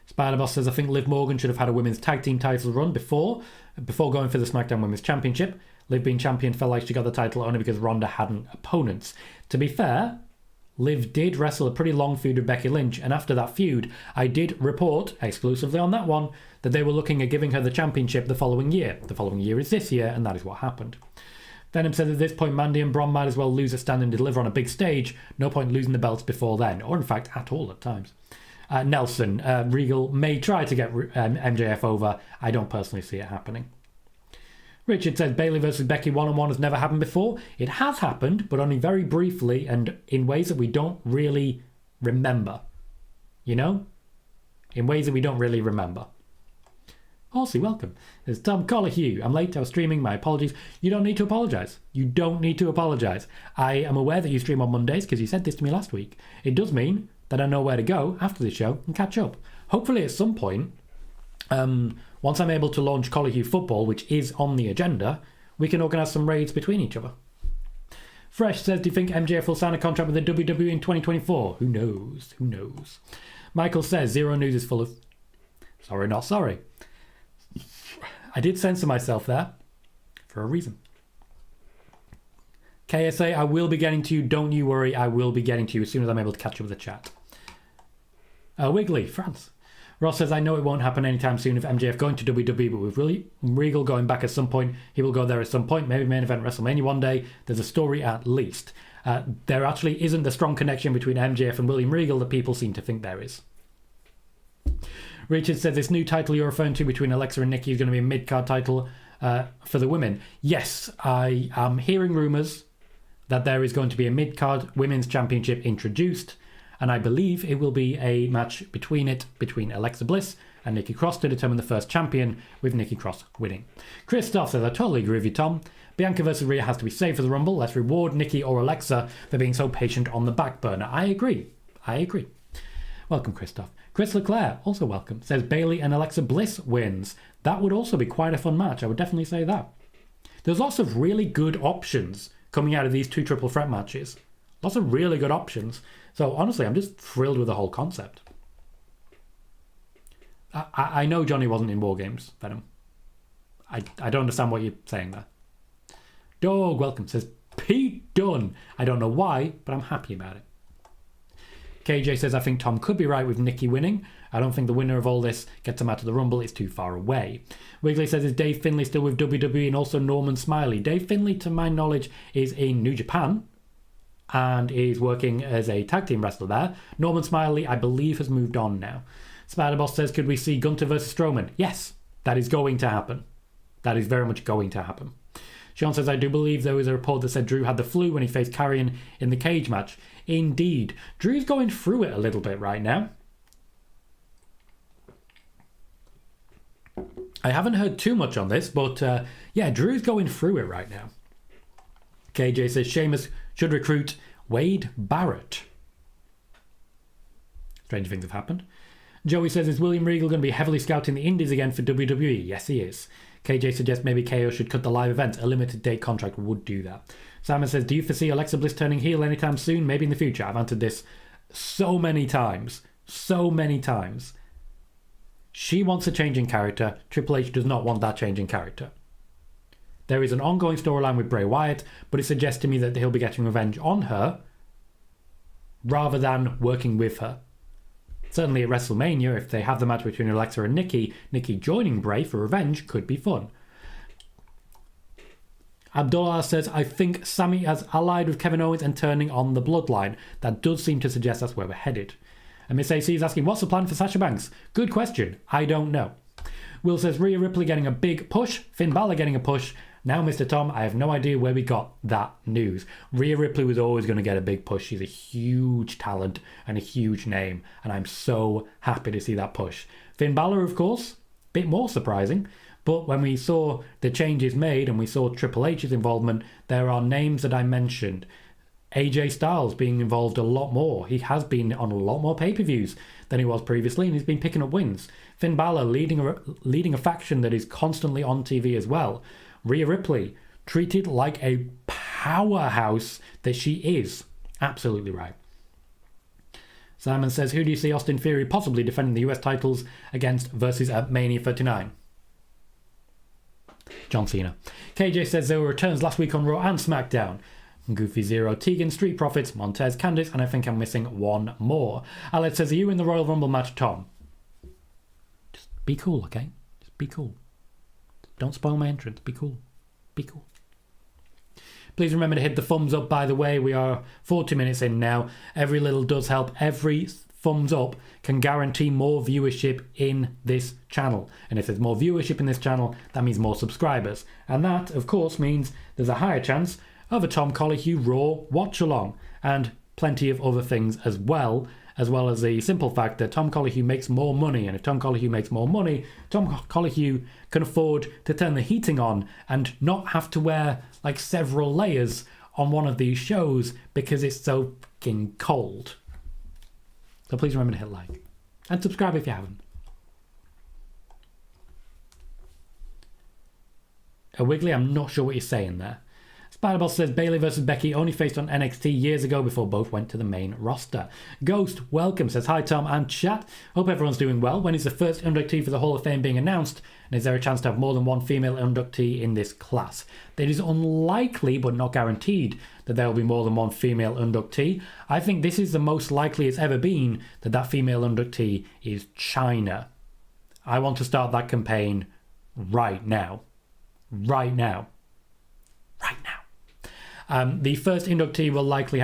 Spider-Boss says, I think Liv Morgan should have had a women's tag team title run before going for the SmackDown Women's Championship. Liv being champion felt like she got the title only because Ronda hadn't opponents. To be fair, Liv did wrestle a pretty long feud with Becky Lynch, and after that feud, I did report, exclusively on that one, that they were looking at giving her the championship the following year. The following year is this year, and that is what happened. Venom said at this point, Mandy and Braun might as well lose a stand and deliver on a big stage. No point losing the belts before then, or in fact, at all at times. Nelson, Regal may try to get MJF over. I don't personally see it happening. Richard says Bayley versus Becky one-on-one has never happened before. It has happened, but only very briefly and in ways that we don't really remember. You know? In ways that we don't really remember. Horsey, welcome. There's Tom Colohue. I'm late, I was streaming, my apologies. You don't need to apologise. You don't need to apologise. I am aware that you stream on Mondays because you said this to me last week. It does mean that I know where to go after the show and catch up. Hopefully at some point, once I'm able to launch Colohue Football, which is on the agenda, we can organise some raids between each other. Fresh says, do you think MJF will sign a contract with the WWE in 2024? Who knows? Who knows? Michael says, Zero News is full of... Sorry, not sorry. I did censor myself there for a reason. KSA, I will be getting to you. Don't you worry. I will be getting to you as soon as I'm able to catch up with the chat. Wiggly, France. Ross says, I know it won't happen anytime soon if MJF going to WWE, but with Regal going back at some point, he will go there at some point, maybe main event WrestleMania one day. There's a story at least. There actually isn't the strong connection between MJF and William Regal that people seem to think there is. Richard says, this new title you're referring to between Alexa and Nikki is going to be a mid-card title for the women. Yes, I am hearing rumours that there is going to be a mid-card women's championship introduced, and I believe it will be a match between Alexa Bliss and Nikki Cross to determine the first champion, with Nikki Cross winning. Christoph says, I totally agree with you, Tom. Bianca versus Rhea has to be saved for the Rumble. Let's reward Nikki or Alexa for being so patient on the back burner. I agree. Welcome, Christoph. Chris Leclerc, also welcome, says Bayley and Alexa Bliss wins. That would also be quite a fun match. I would definitely say that. There's lots of really good options coming out of these two triple threat matches. Lots of really good options. So honestly, I'm just thrilled with the whole concept. I know Johnny wasn't in War Games, Venom. I don't understand what you're saying there. Dog, welcome, says Pete Dunne. I don't know why, but I'm happy about it. KJ says, I think Tom could be right with Nikki winning. I don't think the winner of all this gets him out of the Rumble. It's too far away. Wiggly says, is Dave Finlay still with WWE and also Norman Smiley? Dave Finlay, to my knowledge, is in New Japan and is working as a tag team wrestler there. Norman Smiley, I believe, has moved on now. Spider-Boss says, could we see Gunter versus Strowman? Yes, that is going to happen. That is very much going to happen. Sean says, I do believe there was a report that said Drew had the flu when he faced Karrion in the cage match. Indeed. Drew's going through it a little bit right now. I haven't heard too much on this, but yeah, Drew's going through it right now. KJ says, Sheamus should recruit Wade Barrett. Strange things have happened. Joey says, is William Regal going to be heavily scouting the indies again for WWE? Yes, he is. KJ suggests maybe KO should cut the live events. A limited date contract would do that. Simon says, do you foresee Alexa Bliss turning heel anytime soon? Maybe in the future. I've answered this so many times. So many times. She wants a change in character. Triple H does not want that change in character. There is an ongoing storyline with Bray Wyatt, but it suggests to me that he'll be getting revenge on her rather than working with her. Certainly at WrestleMania, if they have the match between Alexa and Nikki joining Bray for revenge could be fun. Abdullah says, I think Sami has allied with Kevin Owens and turning on the Bloodline. That does seem to suggest that's where we're headed. And Miss AC is asking, what's the plan for Sasha Banks? Good question. I don't know. Will says, Rhea Ripley getting a big push. Finn Balor getting a push. Now, Mr. Tom, I have no idea where we got that news. Rhea Ripley was always going to get a big push. She's a huge talent and a huge name, and I'm so happy to see that push. Finn Balor, of course, bit more surprising, but when we saw the changes made and we saw Triple H's involvement, there are names that I mentioned. AJ Styles being involved a lot more. He has been on a lot more pay-per-views than he was previously, and he's been picking up wins. Finn Balor leading a faction that is constantly on TV as well. Rhea Ripley, treated like a powerhouse that she is. Absolutely right. Simon says, who do you see Austin Theory possibly defending the US titles against versus at Mania 39? John Cena. KJ says there were returns last week on Raw and SmackDown. Goofy Zero, Tegan, Street Profits, Montez, Candice, and I think I'm missing one more. Alex says, are you in the Royal Rumble match, Tom? Just be cool, okay? Just be cool. Don't spoil my entrance. Be cool. Be cool. Please remember to hit the thumbs up, by the way. We are 40 minutes in now. Every little does help. Every thumbs up can guarantee more viewership in this channel. And if there's more viewership in this channel, that means more subscribers. And that, of course, means there's a higher chance of a Tom Colohue Raw watch-along. And plenty of other things as well as the simple fact that Tom Colohue makes more money. And if Tom Colohue makes more money, Tom Colohue can afford to turn the heating on and not have to wear like several layers on one of these shows because it's so fucking cold. So please remember to hit like and subscribe if you haven't. Wiggly, I'm not sure what you're saying there. Spider-Boss says Bayley versus Becky only faced on NXT years ago before both went to the main roster. Ghost, welcome, says hi Tom and chat. Hope everyone's doing well. When is the first inductee for the Hall of Fame being announced? And is there a chance to have more than one female inductee in this class? It is unlikely, but not guaranteed, that there will be more than one female inductee. I think this is the most likely it's ever been that female inductee is China. I want to start that campaign right now. Right now. Right now. The first inductee will likely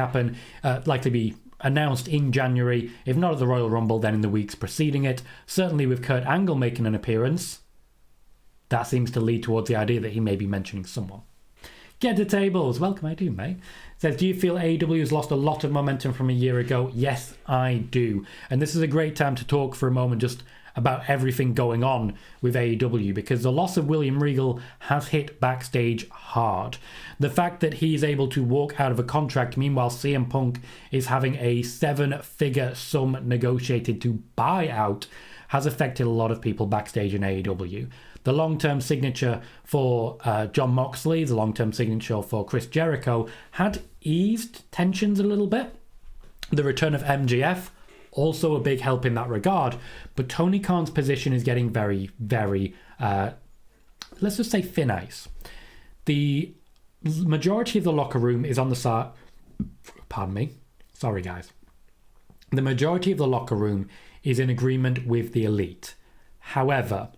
be announced in January, if not at the Royal Rumble, then in the weeks preceding it. Certainly with Kurt Angle making an appearance, that seems to lead towards the idea that he may be mentioning someone. Get to tables. Welcome, I do, mate. Says, do you feel AEW has lost a lot of momentum from a year ago? Yes, I do. And this is a great time to talk for a moment just about everything going on with AEW, because the loss of William Regal has hit backstage hard. The fact that he's able to walk out of a contract, meanwhile CM Punk is having a 7-figure sum negotiated to buy out, has affected a lot of people backstage in AEW. The long-term signature for Jon Moxley, the long-term signature for Chris Jericho had eased tensions a little bit. The return of MJF, also a big help in that regard. But Tony Khan's position is getting very, very, let's just say thin ice. The majority of the locker room is on the side... Pardon me. Sorry, guys. The majority of the locker room is in agreement with the Elite. However,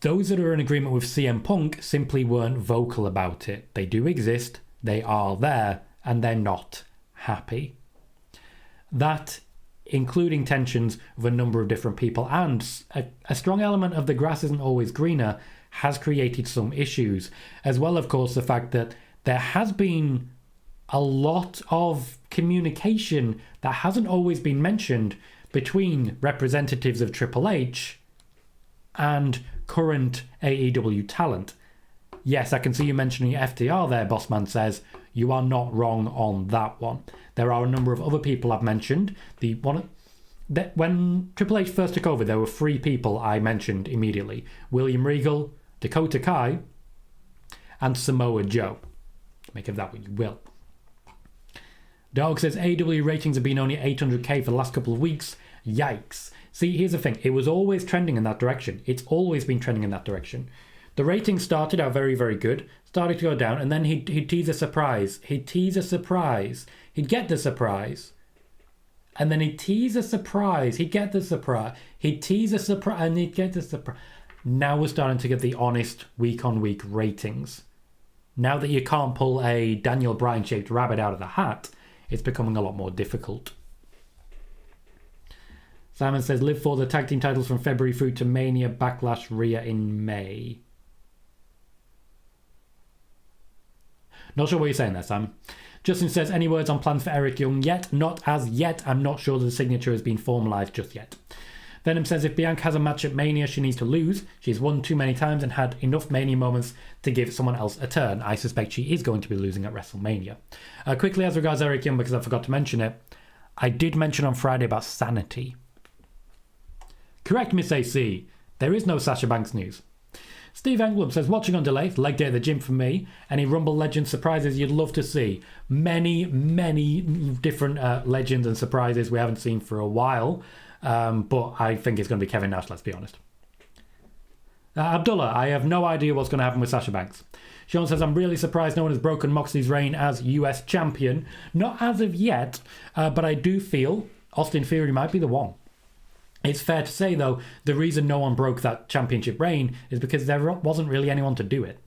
those that are in agreement with CM Punk simply weren't vocal about it. They do exist, they are there, and they're not happy. That, including tensions with a number of different people, and a strong element of the grass isn't always greener, has created some issues. As well, of course, the fact that there has been a lot of communication that hasn't always been mentioned between representatives of Triple H and current AEW talent. Yes, I can see you mentioning FTR there, Bossman says. You are not wrong on that one. There are a number of other people I've mentioned. When Triple H first took over, there were 3 people I mentioned immediately. William Regal, Dakota Kai, and Samoa Joe. Make of that what you will. Dog says AEW ratings have been only 800k for the last couple of weeks. Yikes. See, here's the thing. It was always trending in that direction. It's always been trending in that direction. The ratings started out very, very good, started to go down, and then he'd tease a surprise. He'd tease a surprise. He'd get the surprise. And then he'd tease a surprise. He'd get the surprise. He'd tease a surprise, and he'd get the surprise. Now we're starting to get the honest week-on-week ratings. Now that you can't pull a Daniel Bryan-shaped rabbit out of the hat, it's becoming a lot more difficult. Simon says, live for the tag team titles from February through to Mania, Backlash, Rhea in May. Not sure what you're saying there, Simon. Justin says, any words on plans for Eric Young yet? Not as yet. I'm not sure the signature has been formalised just yet. Venom says, if Bianca has a match at Mania, she needs to lose. She's won too many times and had enough Mania moments to give someone else a turn. I suspect she is going to be losing at WrestleMania. Quickly, as regards Eric Young, because I forgot to mention it, I did mention on Friday about Sanity. Correct, Miss AC. There is no Sasha Banks news. Steve Englund says, watching on delay, leg day at the gym for me. Any Rumble Legend surprises you'd love to see? Many, many different legends and surprises we haven't seen for a while. But I think it's going to be Kevin Nash, let's be honest. Abdullah, I have no idea what's going to happen with Sasha Banks. Sean says, I'm really surprised no one has broken Moxley's reign as US champion. Not as of yet, but I do feel Austin Theory might be the one. It's fair to say, though, the reason no one broke that championship reign is because there wasn't really anyone to do it.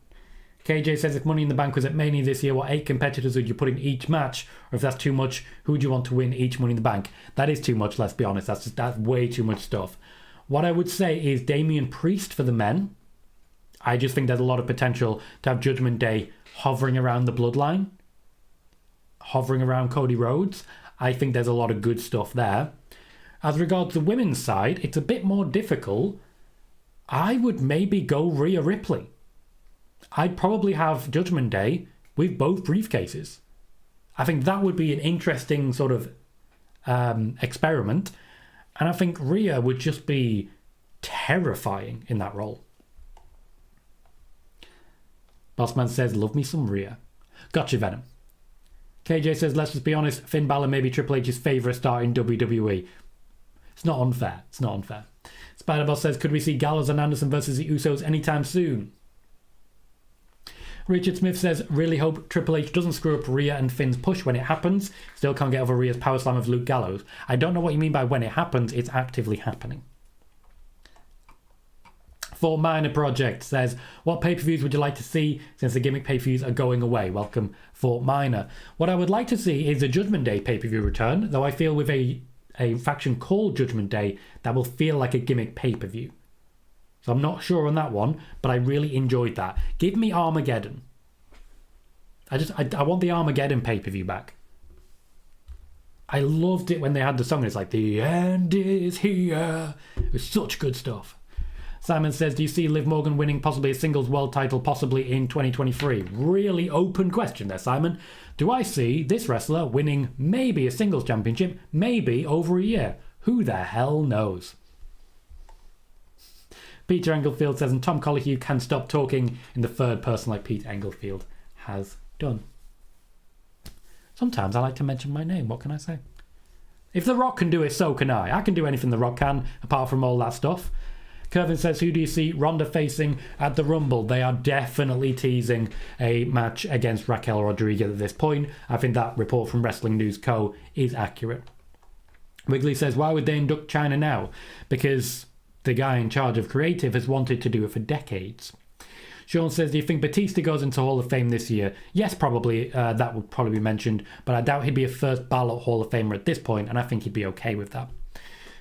KJ says, if Money in the Bank was at Mania this year, what 8 competitors would you put in each match? Or if that's too much, who would you want to win each Money in the Bank? That is too much, let's be honest. That's way too much stuff. What I would say is Damian Priest for the men. I just think there's a lot of potential to have Judgment Day hovering around the Bloodline. Hovering around Cody Rhodes. I think there's a lot of good stuff there. As regards the women's side, it's a bit more difficult. I would maybe go Rhea Ripley. I'd probably have Judgment Day with both briefcases. I think that would be an interesting sort of experiment. And I think Rhea would just be terrifying in that role. Bossman says, love me some Rhea. Gotcha, Venom. KJ says, let's just be honest, Finn Balor may be Triple H's favourite star in WWE. It's not unfair. It's not unfair. Spider-Boss says, could we see Gallows and Anderson versus the Usos anytime soon? Richard Smith says, really hope Triple H doesn't screw up Rhea and Finn's push when it happens. Still can't get over Rhea's power slam of Luke Gallows. I don't know what you mean by when it happens. It's actively happening. Fort Minor Project says, what pay-per-views would you like to see since the gimmick pay-per-views are going away? Welcome, Fort Minor. What I would like to see is a Judgment Day pay-per-view return, though I feel with a faction called Judgment Day, that will feel like a gimmick pay-per-view. So I'm not sure on that one, but I really enjoyed that. Give me Armageddon. I want the Armageddon pay-per-view back. I loved it when they had the song. It's like, the end is here. It was such good stuff. Simon says, do you see Liv Morgan winning possibly a singles world title possibly in 2023? Really open question there, Simon. Do I see this wrestler winning maybe a singles championship, maybe over a year? Who the hell knows? Peter Englefield says, and Tom Colohue can stop talking in the third person like Pete Englefield has done. Sometimes I like to mention my name. What can I say? If The Rock can do it, so can I. I can do anything The Rock can, apart from all that stuff. Kervin says, who do you see Ronda facing at the Rumble? They are definitely teasing a match against Raquel Rodriguez at this point. I think that report from Wrestling News Co. is accurate. Wiggly says, why would they induct China now? Because the guy in charge of creative has wanted to do it for decades. Sean says, do you think Batista goes into Hall of Fame this year? Yes, probably. That would probably be mentioned. But I doubt he'd be a first ballot Hall of Famer at this point, and I think he'd be okay with that.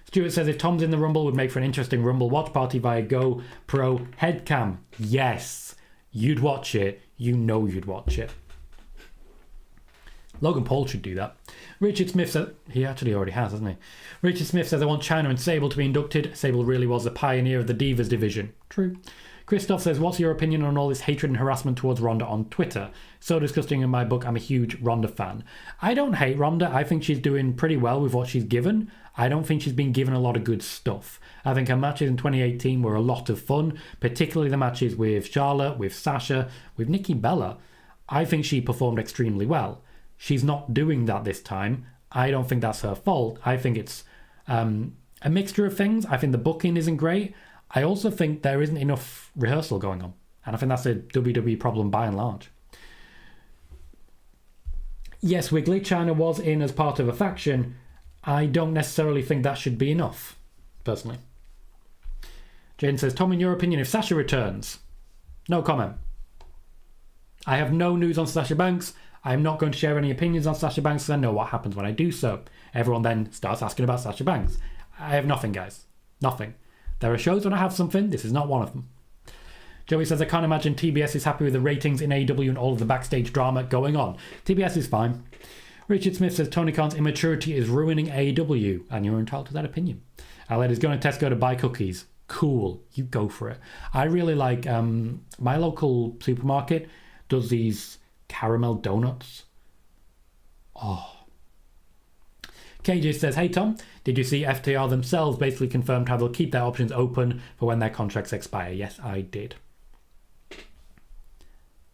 Stuart says, if Tom's in the Rumble, would make for an interesting Rumble watch party via GoPro headcam. Yes, you'd watch it. You know you'd watch it. Logan Paul should do that. Richard Smith says, he actually already has, hasn't he? Richard Smith says, I want Chyna and Sable to be inducted. Sable really was the pioneer of the Divas division. True. Christoph says, what's your opinion on all this hatred and harassment towards Ronda on Twitter? So disgusting in my book, I'm a huge Ronda fan. I don't hate Ronda. I think she's doing pretty well with what she's given. I don't think she's been given a lot of good stuff. I think her matches in 2018 were a lot of fun, particularly the matches with Charlotte, with Sasha, with Nikki Bella. I think she performed extremely well. She's not doing that this time. I don't think that's her fault. I think it's a mixture of things. I think the booking isn't great. I also think there isn't enough rehearsal going on. And I think that's a WWE problem by and large. Yes, Wiggly, China was in as part of a faction. I don't necessarily think that should be enough, personally. Jane says, Tom, in your opinion, if Sasha returns? No comment. I have no news on Sasha Banks. I'm not going to share any opinions on Sasha Banks because I know what happens when I do so. Everyone then starts asking about Sasha Banks. I have nothing, guys. Nothing. There are shows when I have something. This is not one of them. Joey says, I can't imagine TBS is happy with the ratings in AEW and all of the backstage drama going on. TBS is fine. Richard Smith says, Tony Khan's immaturity is ruining AEW. And you're entitled to that opinion. Aled is going to Tesco to buy cookies. Cool. You go for it. I really like... my local supermarket does these caramel donuts. Oh. KJ says, hey Tom, did you see FTR themselves basically confirmed how they'll keep their options open for when their contracts expire? Yes, I did.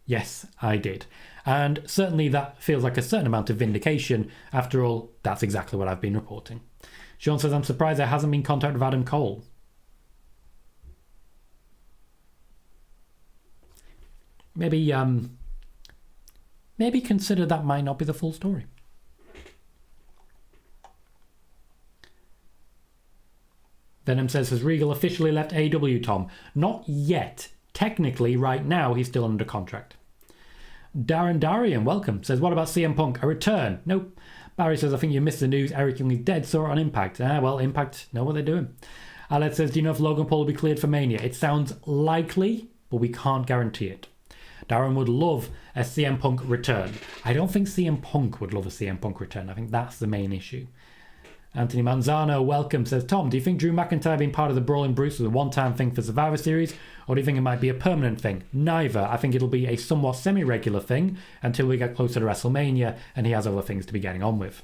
Yes, I did. And certainly that feels like a certain amount of vindication. After all, that's exactly what I've been reporting. Sean says, I'm surprised there hasn't been contact with Adam Cole. Maybe consider that might not be the full story. Venom says, has Regal officially left AEW, Tom? Not yet. Technically, right now, he's still under contract. Darren Darian, welcome, says, what about CM Punk? A return? Nope. Barry says, I think you missed the news. Eric Young is dead. Saw it on Impact. Well, Impact know what they're doing. Aled says, do you know if Logan Paul will be cleared for Mania? It sounds likely, but we can't guarantee it. Darren would love a CM Punk return. I don't think CM Punk would love a CM Punk return. I think that's the main issue. Anthony Manzano, welcome, says, Tom, do you think Drew McIntyre being part of the Brawling Brutes was a one-time thing for Survivor Series, or do you think it might be a permanent thing? Neither. I think it'll be a somewhat semi-regular thing until we get closer to WrestleMania and he has other things to be getting on with.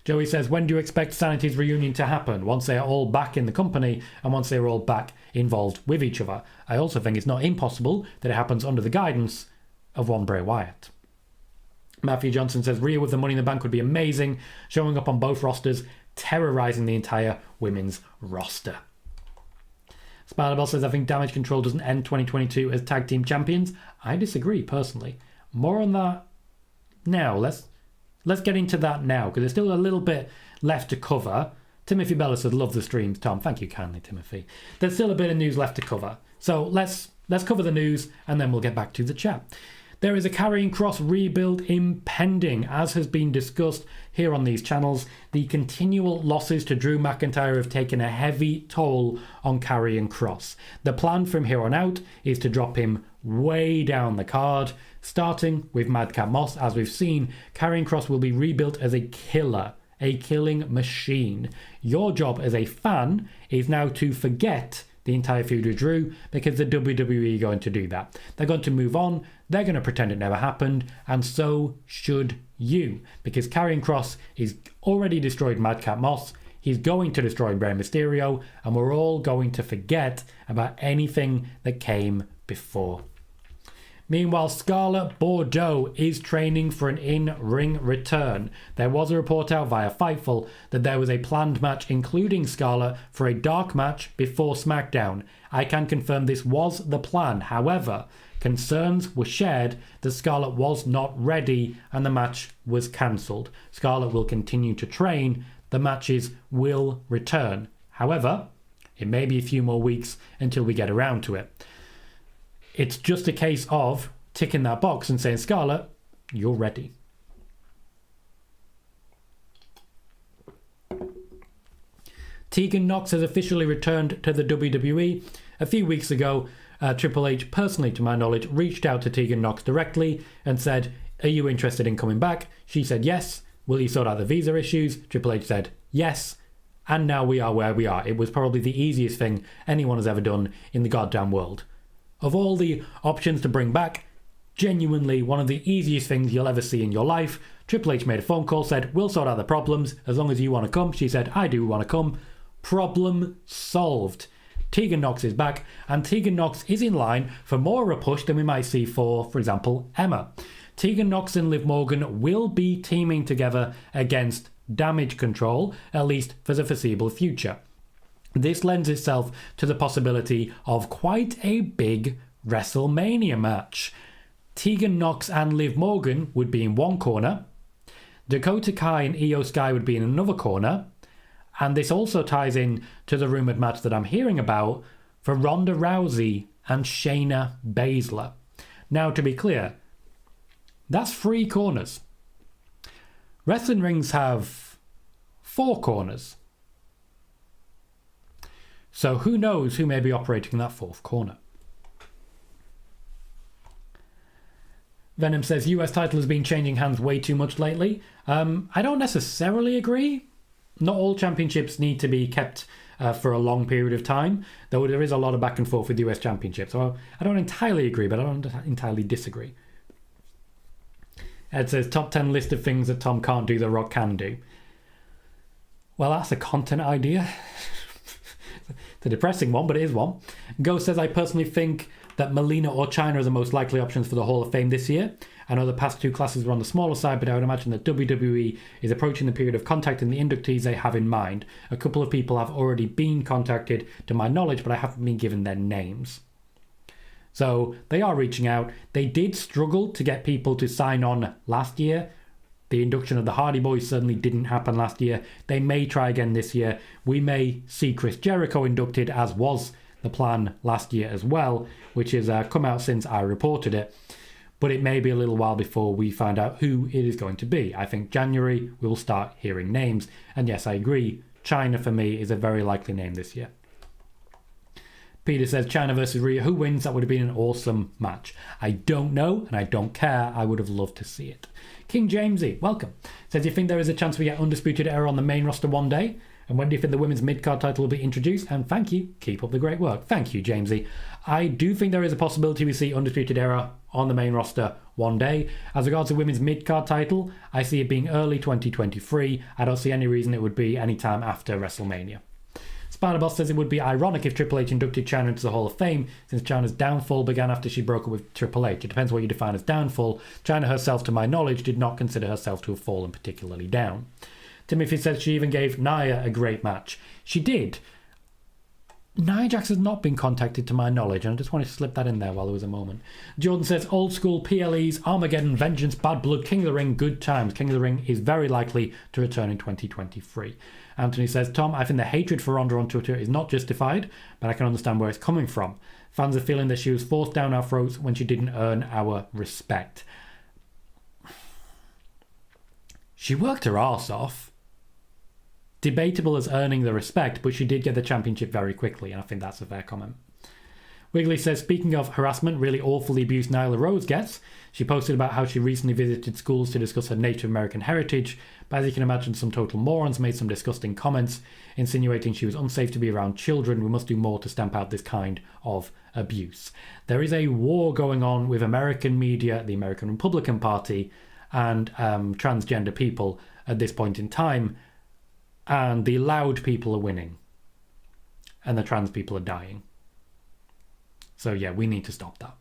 Joey says, when do you expect Sanity's reunion to happen? Once they are all back in the company and once they are all back involved with each other. I also think it's not impossible that it happens under the guidance of one Bray Wyatt. Matthew Johnson says, Rhea with the Money in the Bank would be amazing, showing up on both rosters, terrorising the entire women's roster. Spider-Bell says, I think Damage Control doesn't end 2022 as tag team champions. I disagree, personally. More on that now. Let's get into that now, because there's still a little bit left to cover. Timothy Bella says, love the streams, Tom. Thank you kindly, Timothy. There's still a bit of news left to cover. So let's cover the news, and then we'll get back to the chat. There is a Karrion Kross rebuild impending, as has been discussed here on these channels. The continual losses to Drew McIntyre have taken a heavy toll on Karrion Kross. The plan from here on out is to drop him way down the card, starting with Madcap Moss. As we've seen, Karrion Kross will be rebuilt as a killer, a killing machine. Your job as a fan is now to forget the entire feud with Drew, because the WWE are going to do that. They're going to move on, they're going to pretend it never happened, and so should you, because Karrion Kross is already destroyed Madcap Moss. He's going to destroy Rey Mysterio, and we're all going to forget about anything that came before. Meanwhile, Scarlett Bordeaux is training for an in-ring return. There was a report out via Fightful that there was a planned match including Scarlett for a dark match before SmackDown. I can confirm this was the plan. However, concerns were shared that Scarlett was not ready and the match was cancelled. Scarlett will continue to train. The matches will return. However, it may be a few more weeks until we get around to it. It's just a case of ticking that box and saying, Scarlett, you're ready. Tegan Nox has officially returned to the WWE. A few weeks ago, Triple H, personally to my knowledge, reached out to Tegan Nox directly and said, are you interested in coming back? She said yes. Will you sort out the visa issues? Triple H said yes. And now we are where we are. It was probably the easiest thing anyone has ever done in the goddamn world. Of all the options to bring back, genuinely one of the easiest things you'll ever see in your life. Triple H made a phone call, said, we'll sort out the problems as long as you want to come. She said, I do want to come. Problem solved. Tegan Nox is back, and Tegan Nox is in line for more of a push than we might see for example, Emma. Tegan Nox and Liv Morgan will be teaming together against Damage Control, at least for the foreseeable future. This lends itself to the possibility of quite a big WrestleMania match. Tegan Nox and Liv Morgan would be in one corner. Dakota Kai and Io Sky would be in another corner. And this also ties in to the rumoured match that I'm hearing about for Ronda Rousey and Shayna Baszler. Now, to be clear, that's 3 corners. Wrestling rings have 4 corners. So who knows who may be operating in that 4th corner. Venom says US title has been changing hands way too much lately. I don't necessarily agree. Not all championships need to be kept for a long period of time, though there is a lot of back and forth with US championships. So I don't entirely agree, but I don't entirely disagree. Ed says top 10 list of things that Tom can't do that Rock can do. Well, that's a content idea. It's a depressing one, but it is one. Ghost says, I personally think that Melina or China are the most likely options for the Hall of Fame this year. I know the past 2 classes were on the smaller side, but I would imagine that WWE is approaching the period of contacting the inductees they have in mind. A couple of people have already been contacted to my knowledge, but I haven't been given their names. So they are reaching out. They did struggle to get people to sign on last year. The induction of the Hardy Boys certainly didn't happen last year. They may try again this year. We may see Chris Jericho inducted, as was the plan last year as well, which has come out since I reported it. But it may be a little while before we find out who it is going to be. I think January we'll start hearing names. And yes, I agree. China for me is a very likely name this year. Peter says China versus Rhea. Who wins? That would have been an awesome match. I don't know and I don't care. I would have loved to see it. King Jamesy, welcome. Says, do you think there is a chance we get Undisputed Era on the main roster one day? And when do you think the women's mid-card title will be introduced? And thank you. Keep up the great work. Thank you, Jamesy. I do think there is a possibility we see Undisputed Era on the main roster one day. As regards to women's mid-card title, I see it being early 2023. I don't see any reason it would be any time after WrestleMania. Spider-Boss says it would be ironic if Triple H inducted Chyna into the Hall of Fame, since Chyna's downfall began after she broke up with Triple H. It depends what you define as downfall. Chyna herself, to my knowledge, did not consider herself to have fallen particularly down. Timothy says she even gave Nia a great match. She did. Nia Jax has not been contacted to my knowledge, and I just wanted to slip that in there while there was a moment. Jordan says, old school PLEs, Armageddon, Vengeance, Bad Blood, King of the Ring, good times. King of the Ring is very likely to return in 2023. Anthony says, Tom, I think the hatred for Ronda on Twitter is not justified, but I can understand where it's coming from. Fans are feeling that she was forced down our throats when she didn't earn our respect. She worked her arse off. Debatable as earning the respect, but she did get the championship very quickly, and I think that's a fair comment. Wiggly says, speaking of harassment, really awful the abuse Nyla Rose gets. She posted about how she recently visited schools to discuss her Native American heritage, but as you can imagine, some total morons made some disgusting comments, insinuating she was unsafe to be around children. We must do more to stamp out this kind of abuse. There is a war going on with American media, the American Republican Party, and transgender people at this point in time. and the loud people are winning, and the trans people are dying. So yeah, we need to stop that.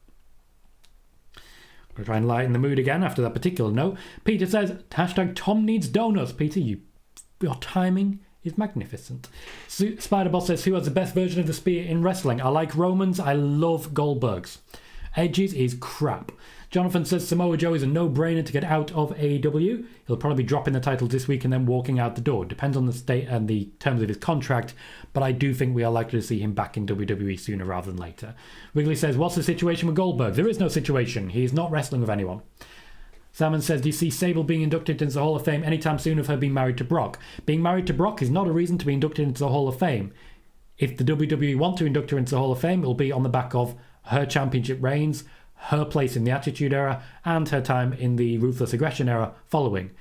I'm going to try and lighten the mood again after that particular note. Peter says, hashtag Tom needs donuts. Peter, your timing is magnificent. Spiderboss says, who has the best version of the spear in wrestling? I like Roman's. I love Goldberg's. Edge's is crap. Jonathan says Samoa Joe is a no-brainer to get out of AEW. He'll probably be dropping the titles this week and then walking out the door. Depends on the state and the terms of his contract, but I do think we are likely to see him back in WWE sooner rather than later. Wiggly says, what's the situation with Goldberg? There is no situation. He is not wrestling with anyone. Salmon says, do you see Sable being inducted into the Hall of Fame anytime soon of her being married to Brock? Being married to Brock is not a reason to be inducted into the Hall of Fame. If the WWE want to induct her into the Hall of Fame, it will be on the back of her championship reigns, her place in the Attitude Era, and her time in the Ruthless Aggression Era following.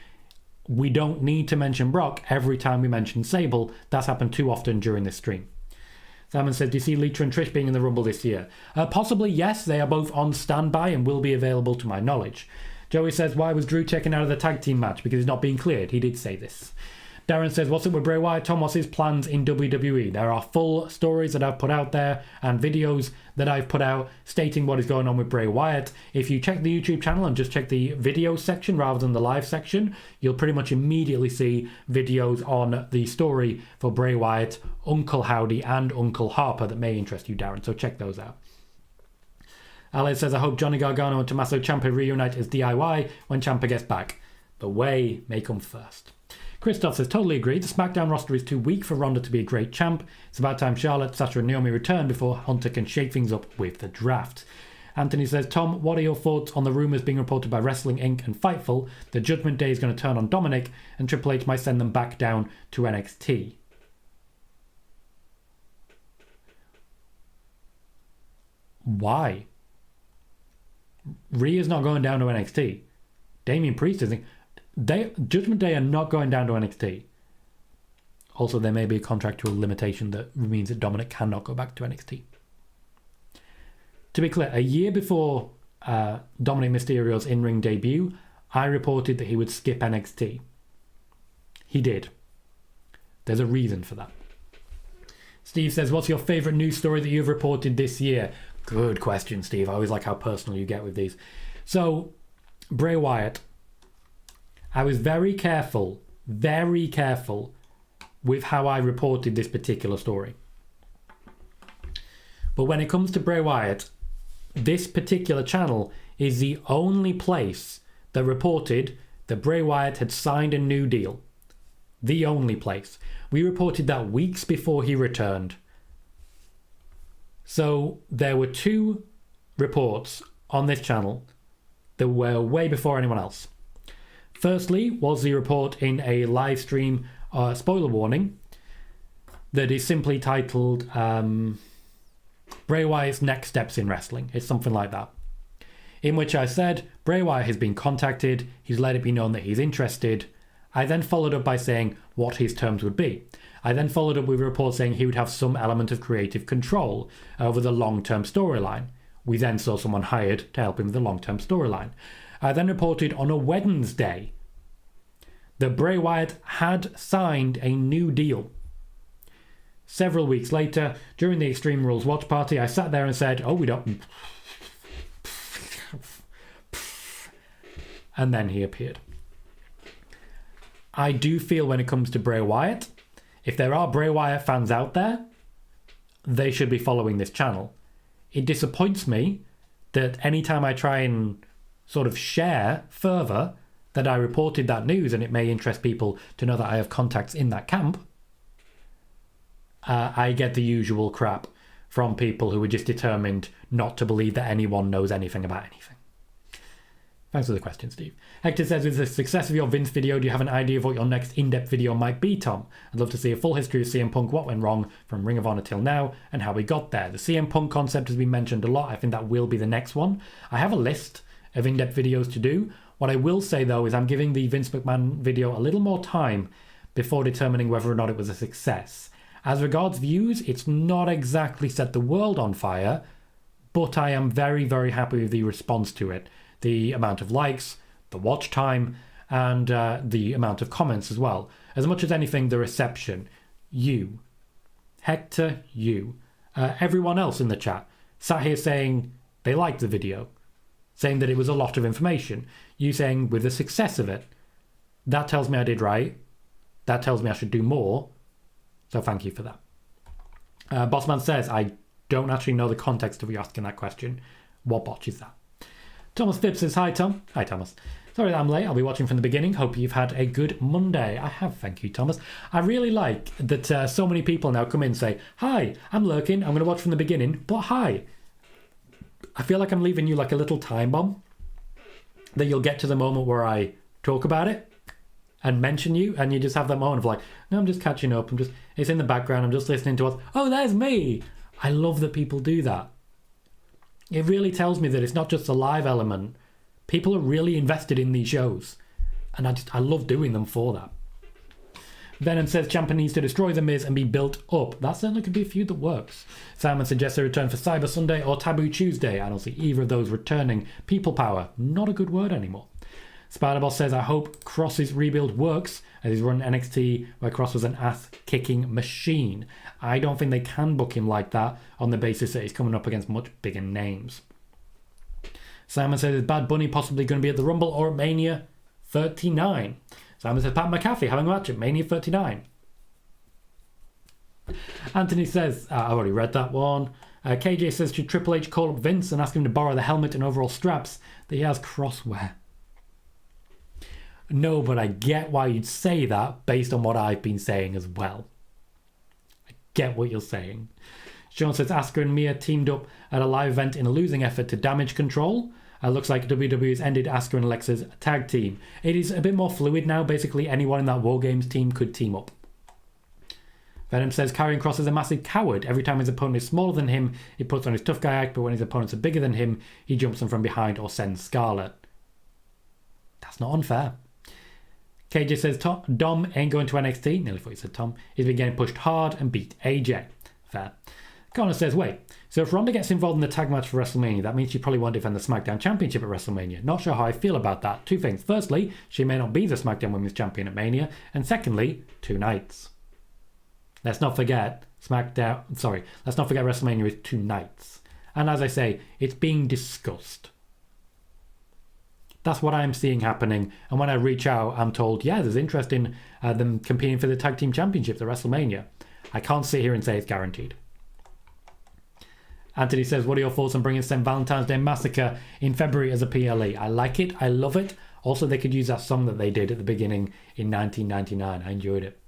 We don't need to mention Brock every time we mention Sable. That's happened too often during this stream. Simon says, do you see Lita and Trish being in the Rumble this year? Possibly, yes. They are both on standby and will be available to my knowledge. Joey says, why was Drew taken out of the tag team match? Because he's not being cleared. He did say this. Darren says, what's up with Bray Wyatt? Tom, what's his plans in WWE? There are full stories that I've put out there and videos that I've put out stating what is going on with Bray Wyatt. If you check the YouTube channel and just check the video section rather than the live section, you'll pretty much immediately see videos on the story for Bray Wyatt, Uncle Howdy, and Uncle Harper that may interest you, Darren. So check those out. Alex says, I hope Johnny Gargano and Tommaso Ciampa reunite as DIY when Ciampa gets back. The way may come first. Christoph says, totally agree. The SmackDown roster is too weak for Ronda to be a great champ. It's about time Charlotte, Sasha and Naomi return before Hunter can shake things up with the draft. Anthony says, Tom, what are your thoughts on the rumours being reported by Wrestling Inc. and Fightful that Judgment Day is going to turn on Dominic and Triple H might send them back down to NXT? Why? Rhea's not going down to NXT. Damian Priest isn't. Judgment Day are not going down to NXT. Also, there may be a contractual limitation that means that Dominic cannot go back to NXT. To be clear, a year before Dominic Mysterio's in-ring debut, I reported that he would skip NXT. He did. There's a reason for that. Steve says, what's your favourite news story that you've reported this year? Good question, Steve. I always like how personal you get with these. So, Bray Wyatt. I was very careful with how I reported this particular story. But when it comes to Bray Wyatt, this particular channel is the only place that reported that Bray Wyatt had signed a new deal. The only place. We reported that weeks before he returned. So there were two reports on this channel that were way before anyone else. Firstly was the report in a live stream spoiler warning that is simply titled Bray Wyatt's Next Steps in Wrestling. It's something like that. In which I said, Bray Wyatt has been contacted, he's let it be known that he's interested. I then followed up by saying what his terms would be. I then followed up with a report saying he would have some element of creative control over the long-term storyline. We then saw someone hired to help him with the long-term storyline. I then reported on a Wednesday that Bray Wyatt had signed a new deal. Several weeks later, during the Extreme Rules watch party, I sat there and said, oh, we don't... And then he appeared. I do feel when it comes to Bray Wyatt, if there are Bray Wyatt fans out there, they should be following this channel. It disappoints me that anytime I try and sort of share further that I reported that news and it may interest people to know that I have contacts in that camp, I get the usual crap from people who are just determined not to believe that anyone knows anything about anything. Thanks for the question, Steve. Hector says, with the success of your Vince video, do you have an idea of what your next in-depth video might be, Tom? I'd love to see a full history of CM Punk, what went wrong from Ring of Honor till now, and how we got there. The CM Punk concept has been mentioned a lot. I think that will be the next one. I have a list of in-depth videos to do. What I will say, though, is I'm giving the Vince McMahon video a little more time before determining whether or not it was a success. As regards views, it's not exactly set the world on fire, but I am very, very happy with the response to it. The amount of likes, the watch time, and the amount of comments as well. As much as anything, the reception. You. Hector, you. Everyone else in the chat sat here saying they liked the video, saying that it was a lot of information. You saying with the success of it. That tells me I did right. That tells me I should do more. So thank you for that. Bossman says, I don't actually know the context of you asking that question. What botch is that? Thomas Phipps says, hi Tom. Hi Thomas. Sorry that I'm late. I'll be watching from the beginning. Hope you've had a good Monday. I have, thank you, Thomas. I really like that so many people now come in and say, hi, I'm lurking. I'm going to watch from the beginning, but hi. I feel like I'm leaving you like a little time bomb that you'll get to the moment where I talk about it and mention you, and you just have that moment of like, no, I'm just catching up. It's in the background. I'm just listening to what, oh, there's me. I love that people do that. It really tells me that it's not just a live element. People are really invested in these shows, and I love doing them for that. Venom says Ciampa needs to destroy The Miz and be built up. That certainly could be a feud that works. Simon suggests a return for Cyber Sunday or Taboo Tuesday. I don't see either of those returning. People power, not a good word anymore. Spider-Boss says, I hope Cross's rebuild works as he's run NXT where Cross was an ass-kicking machine. I don't think they can book him like that on the basis that he's coming up against much bigger names. Simon says, is Bad Bunny possibly going to be at the Rumble or at Mania 39? Simon says, Pat McAfee having a match at Mania 39. Anthony says, I've already read that one. KJ says, should Triple H call up Vince and ask him to borrow the helmet and overall straps that he has Crosswear? No, but I get why you'd say that based on what I've been saying as well. I get what you're saying. Sean says Asuka and Mia teamed up at a live event in a losing effort to Damage Control. Looks like WWE has ended Asuka and Alexa's tag team. It is a bit more fluid now. Basically, anyone in that War Games team could team up. Venom says Karrion Kross is a massive coward. Every time his opponent is smaller than him, he puts on his tough guy act, but when his opponents are bigger than him, he jumps them from behind or sends Scarlet. That's not unfair. KJ says Dom ain't going to NXT. Nearly thought you said Tom. He's been getting pushed hard and beat AJ. Fair. Connor says, wait, so if Ronda gets involved in the tag match for WrestleMania, that means she probably won't defend the SmackDown Championship at WrestleMania. Not sure how I feel about that. Two things. Firstly, she may not be the SmackDown Women's Champion at Mania. And secondly, 2 nights. Let's not forget WrestleMania is 2 nights. And as I say, it's being discussed. That's what I'm seeing happening. And when I reach out, I'm told, yeah, there's interest in them competing for the Tag Team Championships at WrestleMania. I can't sit here and say it's guaranteed. Anthony says, what are your thoughts on bringing St. Valentine's Day Massacre in February as a PLE? I like it. I love it. Also, they could use that song that they did at the beginning in 1999. I enjoyed it.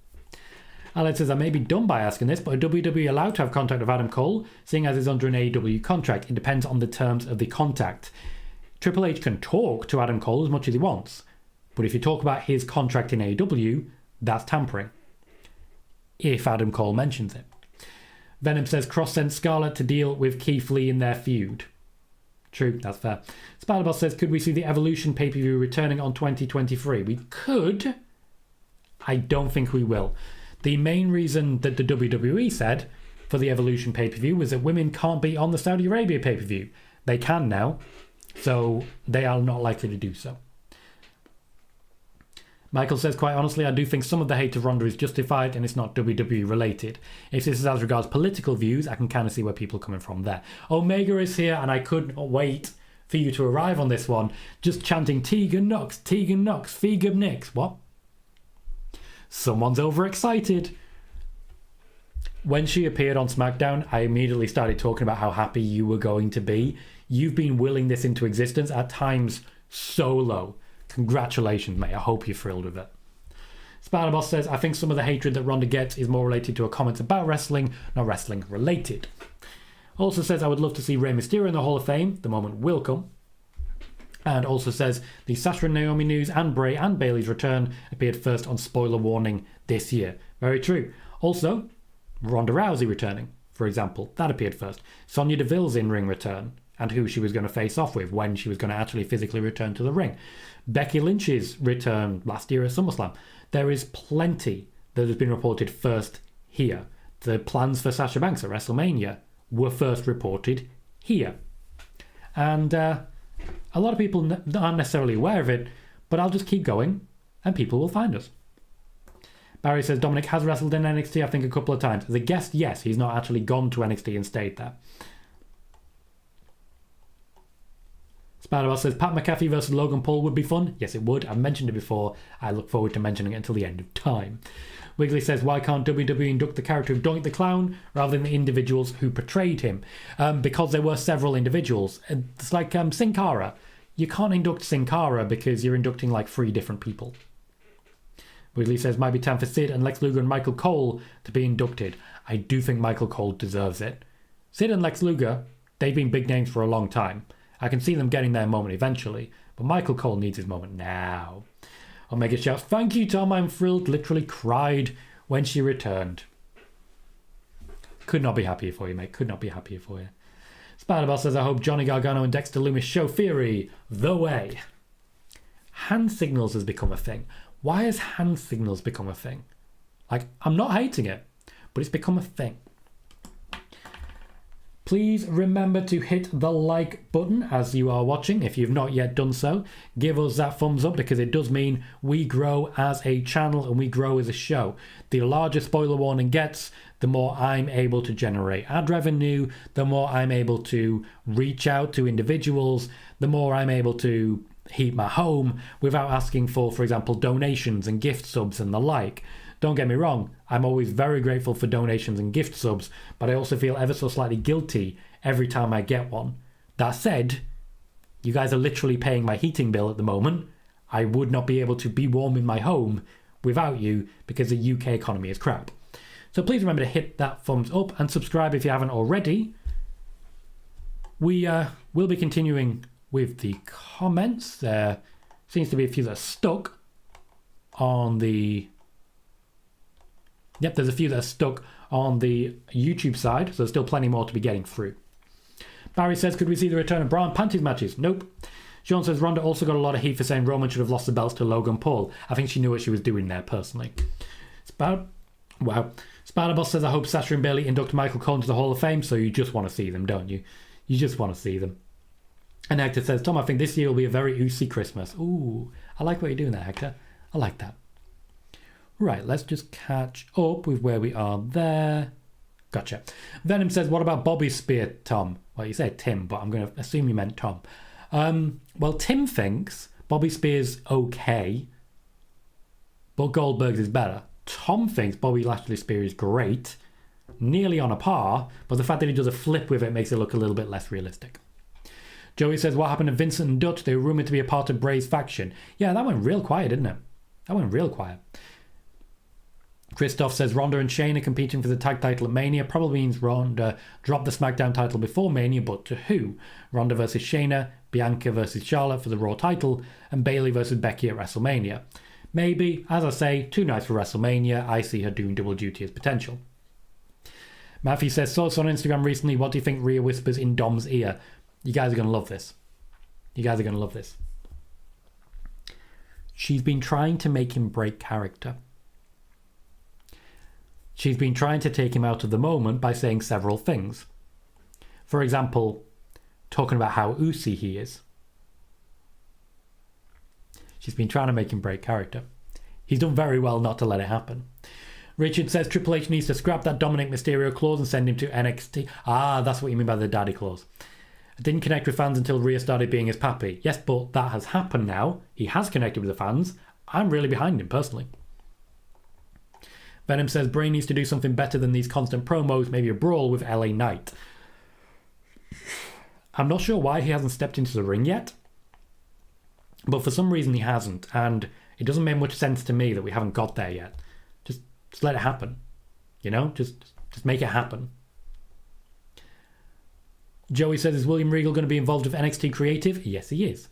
Alex says, I may be dumb by asking this, but are WWE allowed to have contact with Adam Cole, seeing as he's under an AEW contract? It depends on the terms of the contact. Triple H can talk to Adam Cole as much as he wants, but if you talk about his contract in AEW, that's tampering. If Adam Cole mentions it. Venom says Cross sent Scarlett to deal with Keith Lee in their feud. True, that's fair. Spider-Boss says, could we see the Evolution pay-per-view returning on 2023? We could. I don't think we will. The main reason that the WWE said for the Evolution pay-per-view was that women can't be on the Saudi Arabia pay-per-view. They can now, so they are not likely to do so. Michael says, quite honestly, I do think some of the hate of Ronda is justified and it's not WWE related. If this is as regards political views, I can kind of see where people are coming from there. Omega is here and I couldn't wait for you to arrive on this one. Just chanting Tegan Knox, Fegab Nix. What? Someone's overexcited. When she appeared on SmackDown, I immediately started talking about how happy you were going to be. You've been willing this into existence, at times solo. Congratulations, mate. I hope you're thrilled with it. Spider-Boss says, I think some of the hatred that Ronda gets is more related to her comments about wrestling, not wrestling related. Also says, I would love to see Rey Mysterio in the Hall of Fame. The moment will come. And also says, the Sasha and Naomi news and Bray and Bayley's return appeared first on Spoiler Warning this year. Very true. Also, Ronda Rousey returning, for example. That appeared first. Sonya Deville's in-ring return and who she was going to face off with when she was going to actually physically return to the ring. Becky Lynch's return last year at SummerSlam. There is plenty that has been reported first here. The plans for Sasha Banks at WrestleMania were first reported here. And a lot of people aren't necessarily aware of it, but I'll just keep going and people will find us. Barry says Dominic has wrestled in NXT, I think, a couple of times. As a guest, yes, he's not actually gone to NXT and stayed there. Spider-Man says Pat McAfee versus Logan Paul would be fun. Yes, it would. I've mentioned it before. I look forward to mentioning it until the end of time. Wiggly says, why can't WWE induct the character of Doink the Clown rather than the individuals who portrayed him? Because there were several individuals. It's like Sin Cara. You can't induct Sin Cara because you're inducting like 3 different people. Wiggly says, might be time for Sid and Lex Luger and Michael Cole to be inducted. I do think Michael Cole deserves it. Sid and Lex Luger, they've been big names for a long time. I can see them getting their moment eventually, but Michael Cole needs his moment now. Omega shouts, thank you, Tom, I'm thrilled. Literally cried when she returned. Could not be happier for you, mate. Could not be happier for you. Spider-Bell says, I hope Johnny Gargano and Dexter Lumis show Theory the way. Hand signals has become a thing. Why has hand signals become a thing? Like, I'm not hating it, but it's become a thing. Please remember to hit the like button as you are watching. If you've not yet done so, give us that thumbs up because it does mean we grow as a channel and we grow as a show. The larger spoiler warning gets, the more I'm able to generate ad revenue, the more I'm able to reach out to individuals, the more I'm able to heat my home without asking for example, donations and gift subs and the like. Don't get me wrong, I'm always very grateful for donations and gift subs, but I also feel ever so slightly guilty every time I get one. That said, you guys are literally paying my heating bill at the moment. I would not be able to be warm in my home without you because the UK economy is crap. So please remember to hit that thumbs up and subscribe if you haven't already. We will be continuing with the comments. There seems to be a few that are stuck on the... Yep, there's a few that are stuck on the YouTube side, so there's still plenty more to be getting through. Barry says, could we see the return of bra and panties matches? Nope. Sean says, Ronda also got a lot of heat for saying Roman should have lost the belts to Logan Paul. I think she knew what she was doing there, personally. Wow. Spider-Boss says, I hope Sasha and Bayley induct Michael Cole into the Hall of Fame, so you just want to see them, don't you? You just want to see them. And Hector says, Tom, I think this year will be a very oozy Christmas. Ooh, I like what you're doing there, Hector. I like that. Right, let's just catch up with where we are there. Gotcha. Venom says, what about Bobby's spear, Tom? Well, you said Tim, but I'm going to assume you meant Tom. Well, Tim thinks Bobby Spears okay, but Goldberg's is better. Tom thinks Bobby Lashley's spear is great, nearly on a par, but the fact that he does a flip with it makes it look a little bit less realistic. Joey says, what happened to Vincent and Dutch? They were rumoured to be a part of Bray's faction. Yeah, that went real quiet, didn't it? That went real quiet. Christoph says Ronda and Shayna competing for the tag title at Mania probably means Ronda dropped the SmackDown title before Mania, but to who? Ronda versus Shayna, Bianca versus Charlotte for the Raw title, and Bayley versus Becky at WrestleMania. Maybe, as I say, too nice for WrestleMania. I see her doing double duty as potential. Matthew says, saw this on Instagram recently. What do you think Rhea whispers in Dom's ear? You guys are going to love this. You guys are going to love this. She's been trying to make him break character. She's been trying to take him out of the moment by saying several things. For example, talking about how oozy he is. She's been trying to make him break character. He's done very well not to let it happen. Richard says Triple H needs to scrap that Dominic Mysterio clause and send him to NXT. Ah, that's what you mean by the daddy clause. I didn't connect with fans until Rhea started being his pappy. Yes, but that has happened now. He has connected with the fans. I'm really behind him, personally. Venom says Bray needs to do something better than these constant promos, maybe a brawl with LA Knight. I'm not sure why he hasn't stepped into the ring yet, but for some reason he hasn't, and it doesn't make much sense to me that we haven't got there yet. Just let it happen. You know? Just make it happen. Joey says, is William Regal going to be involved with NXT Creative? Yes, he is.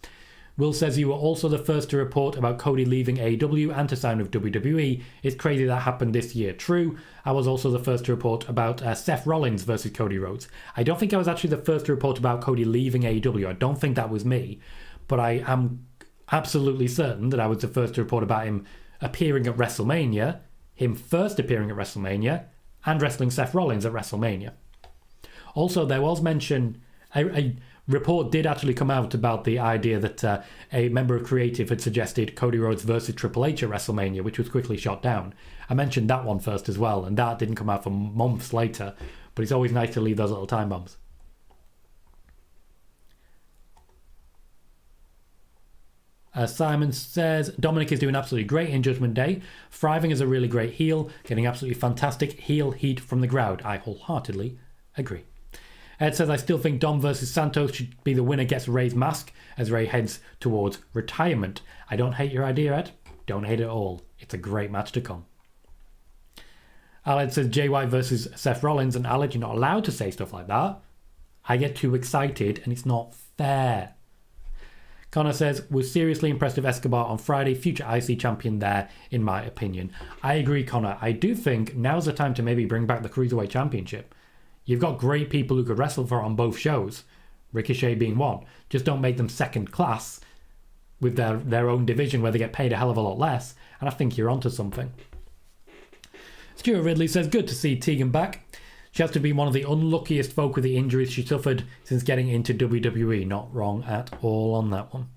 Will says you were also the first to report about Cody leaving AEW and to sign with WWE. It's crazy that happened this year. True, I was also the first to report about Seth Rollins versus Cody Rhodes. I don't think I was actually the first to report about Cody leaving AEW. I don't think that was me. But I am absolutely certain that I was the first to report about him appearing at WrestleMania, him first appearing at WrestleMania, and wrestling Seth Rollins at WrestleMania. Also, there was mention... report did actually come out about the idea that a member of creative had suggested Cody Rhodes versus Triple H at WrestleMania, which was quickly shot down. I mentioned that one first as well, and that didn't come out for months later, but it's always nice to leave those little time bombs. Simon says, Dominic is doing absolutely great in Judgment Day, thriving as a really great heel, getting absolutely fantastic heel heat from the crowd. I wholeheartedly agree. Ed says, I still think Dom versus Santos should be the winner gets Ray's mask as Ray heads towards retirement. I don't hate your idea, Ed. Don't hate it at all. It's a great match to come. Aled says, Jay White versus Seth Rollins, and Aled, you're not allowed to say stuff like that. I get too excited and it's not fair. Connor says, was seriously impressed with Escobar on Friday, future IC champion there, in my opinion. I agree, Connor. I do think now's the time to maybe bring back the Cruiserweight Championship. You've got great people who could wrestle for it on both shows, Ricochet being one. Just don't make them second class with their own division where they get paid a hell of a lot less, and I think you're onto something. Stuart Ridley says, good to see Tegan back. She has to be one of the unluckiest folk with the injuries she suffered since getting into WWE. Not wrong at all on that one.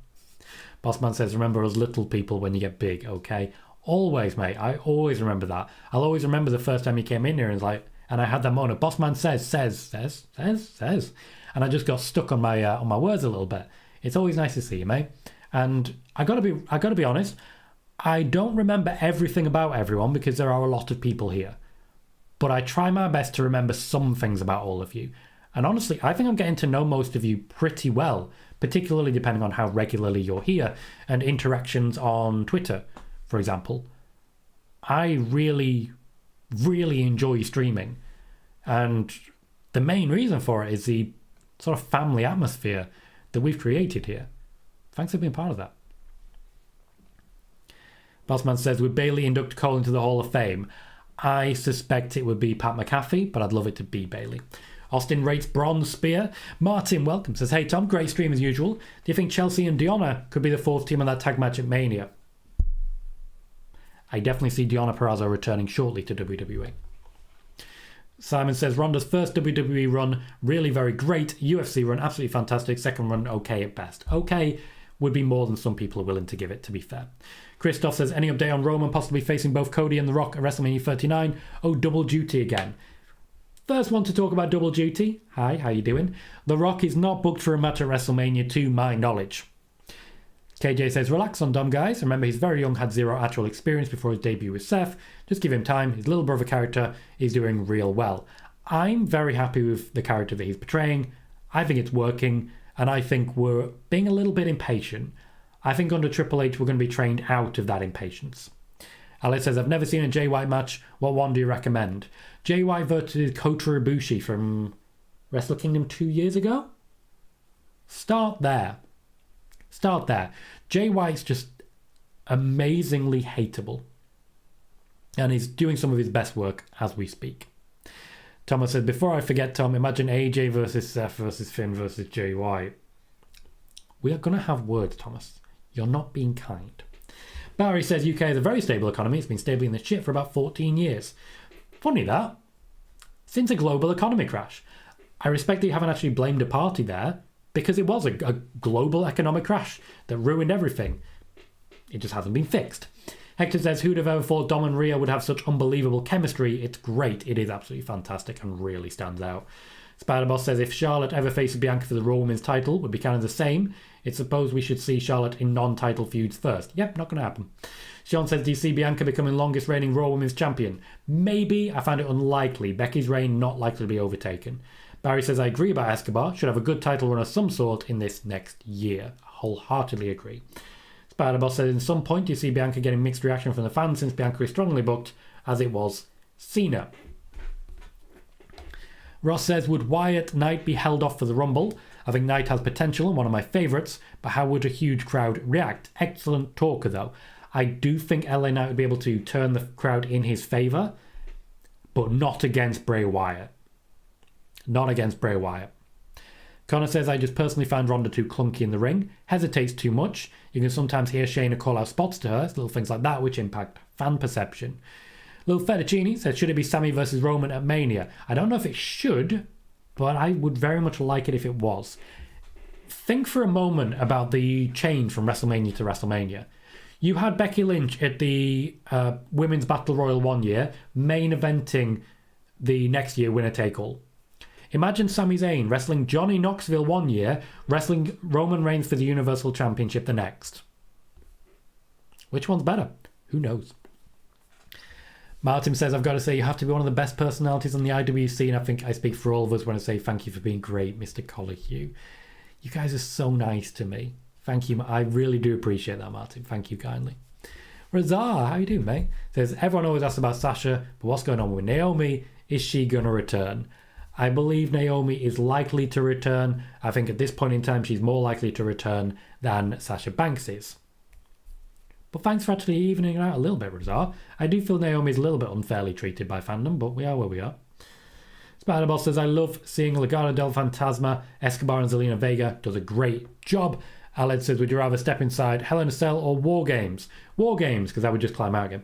Bossman says, remember us little people when you get big, okay? Always, mate. I always remember that. I'll always remember the first time he came in here and was like, and I had that moment. Bossman says. And I just got stuck on my words a little bit. It's always nice to see you, mate. And I gotta be honest, I don't remember everything about everyone because there are a lot of people here. But I try my best to remember some things about all of you. And honestly, I think I'm getting to know most of you pretty well, particularly depending on how regularly you're here and interactions on Twitter, for example. I really, really enjoy streaming. And the main reason for it is the sort of family atmosphere that we've created here. Thanks for being part of that. Bossman says, would Bayley induct Cole into the Hall of Fame? I suspect it would be Pat McAfee, but I'd love it to be Bayley. Austin rates Bronze Spear. Martin, welcome, says, hey Tom, great stream as usual. Do you think Chelsea and Deonna could be the fourth team on that tag match at Mania? I definitely see Deonna Purrazzo returning shortly to WWE. Simon says, Ronda's first WWE run, really very great. UFC run, absolutely fantastic. Second run, okay at best. Okay would be more than some people are willing to give it, to be fair. Christoph says, any update on Roman possibly facing both Cody and The Rock at WrestleMania 39? Oh, double duty again. First one to talk about double duty. Hi, how you doing? The Rock is not booked for a match at WrestleMania to my knowledge. KJ says, relax on Dom, guys. Remember, he's very young, had zero actual experience before his debut with Seth. Just give him time. His little brother character is doing real well. I'm very happy with the character that he's portraying. I think it's working, and I think we're being a little bit impatient. I think under Triple H, we're going to be trained out of that impatience. Alex says, I've never seen a Jay White match. What one do you recommend? Jay White versus Kota Ibushi from Wrestle Kingdom 2 years ago? Start there. Jay White's just amazingly hateable. And he's doing some of his best work as we speak. Thomas said, before I forget, Tom, imagine AJ versus Seth versus Finn versus Jay White. We are going to have words, Thomas. You're not being kind. Barry says, UK is a very stable economy. It's been stable in the shit for about 14 years. Funny that. Since a global economy crash. I respect that you haven't actually blamed a party there, because it was a global economic crash that ruined everything. It just hasn't been fixed. Hector says, who'd have ever thought Dom and Rhea would have such unbelievable chemistry? It's great. It is absolutely fantastic and really stands out. Spider-Boss says, if Charlotte ever faces Bianca for the Raw Women's title, it would be kind of the same. It's supposed we should see Charlotte in non-title feuds first. Yep, not going to happen. Sean says, do you see Bianca becoming longest reigning Raw Women's champion? Maybe. I find it unlikely. Becky's reign not likely to be overtaken. Barry says, I agree about Escobar. Should have a good title run of some sort in this next year. Wholeheartedly agree. Spider-Boss says, in some point, do you see Bianca getting mixed reaction from the fans since Bianca is strongly booked, as it was Cena? Ross says, would Wyatt Knight be held off for the Rumble? I think Knight has potential and one of my favourites, but how would a huge crowd react? Excellent talker, though. I do think LA Knight would be able to turn the crowd in his favour, but not against Bray Wyatt. Not against Bray Wyatt. Connor says, I just personally find Ronda too clunky in the ring, hesitates too much. You can sometimes hear Shayna call out spots to her, little things like that which impact fan perception. Lil Fettuccini says, should it be Sami versus Roman at Mania? I don't know if it should, but I would very much like it if it was. think for a moment about the change from WrestleMania to WrestleMania. You had Becky Lynch at the Women's Battle Royal one year, main eventing the next year winner take all. Imagine Sami Zayn wrestling Johnny Knoxville one year, wrestling Roman Reigns for the Universal Championship the next. Which one's better? Who knows? Martin says, I've got to say, you have to be one of the best personalities on the IWC, and I think I speak for all of us when I say thank you for being great, Mr. Colohue. You guys are so nice to me. Thank you. I really do appreciate that, Martin. Thank you kindly. Razar, how you doing, mate? Says, everyone always asks about Sasha, but what's going on with Naomi? Is she going to return? I believe Naomi is likely to return. I think at this point in time, she's more likely to return than Sasha Banks is. But thanks for actually evening it out a little bit, Razar. I do feel Naomi's a little bit unfairly treated by fandom, but we are where we are. Spider-Boss says, I love seeing Legado del Fantasma. Escobar and Zelina Vega does a great job. Aled says, would you rather step inside Hell in a Cell or War Games? War Games, because I would just climb out again.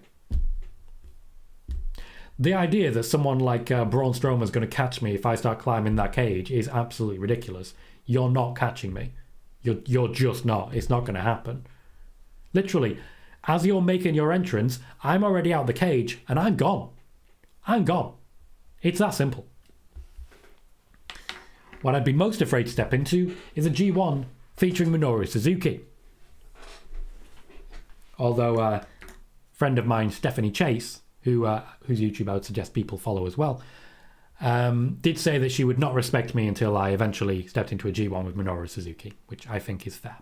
The idea that someone like Braun Strowman is going to catch me if I start climbing that cage is absolutely ridiculous. You're not catching me. You're just not. It's not going to happen. Literally, as you're making your entrance, I'm already out the cage and I'm gone. I'm gone. It's that simple. What I'd be most afraid to step into is a G1 featuring Minoru Suzuki. Although a friend of mine, Stephanie Chase, whose YouTube I would suggest people follow as well, did say that she would not respect me until I eventually stepped into a G1 with Minoru Suzuki, which I think is fair.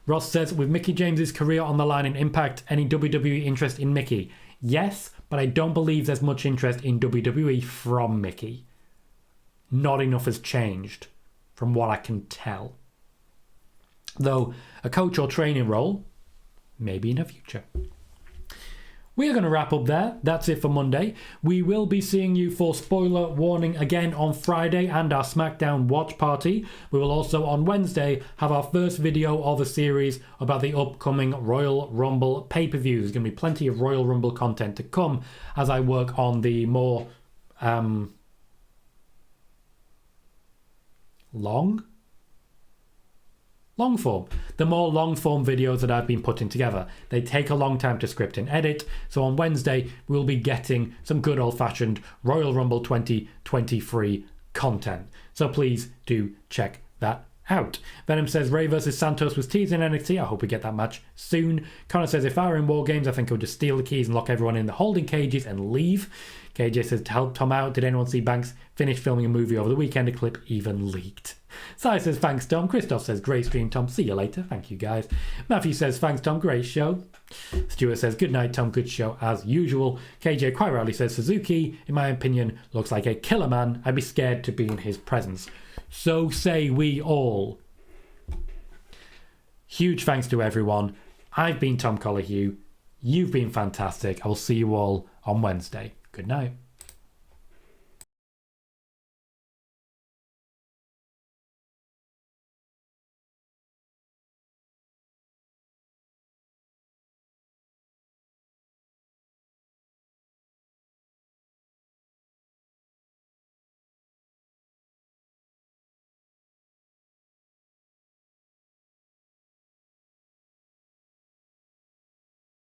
Ross says, with Mickie James' career on the line in Impact, any WWE interest in Mickie? Yes, but I don't believe there's much interest in WWE from Mickie. Not enough has changed, from what I can tell. Though, a coach or training role, maybe in the future. We are going to wrap up there. That's it for Monday. We will be seeing you for Spoiler Warning again on Friday and our SmackDown watch party. We will also on Wednesday have our first video of a series about the upcoming Royal Rumble pay-per-view. There's going to be plenty of Royal Rumble content to come as I work on the more long form. The more long form videos that I've been putting together. They take a long time to script and edit. So on Wednesday, we'll be getting some good old fashioned Royal Rumble 2023 content. So please do check that out. Venom says Ray versus Santos was teased in NXT. I hope we get that match soon. Connor says if I were in War Games, I think I would just steal the keys and lock everyone in the holding cages and leave. KJ says to help Tom out, did anyone see Banks finish filming a movie over the weekend? A clip even leaked. Sai says thanks Tom. Christoph says great stream Tom. See you later. Thank you guys. Matthew says thanks Tom. Great show. Stuart says good night Tom. Good show as usual. KJ quite rightly says Suzuki in my opinion looks like a killer man. I'd be scared to be in his presence. So say we all. Huge thanks to everyone. I've been Tom Colohue. You've been fantastic. I will see you all on Wednesday. Good night.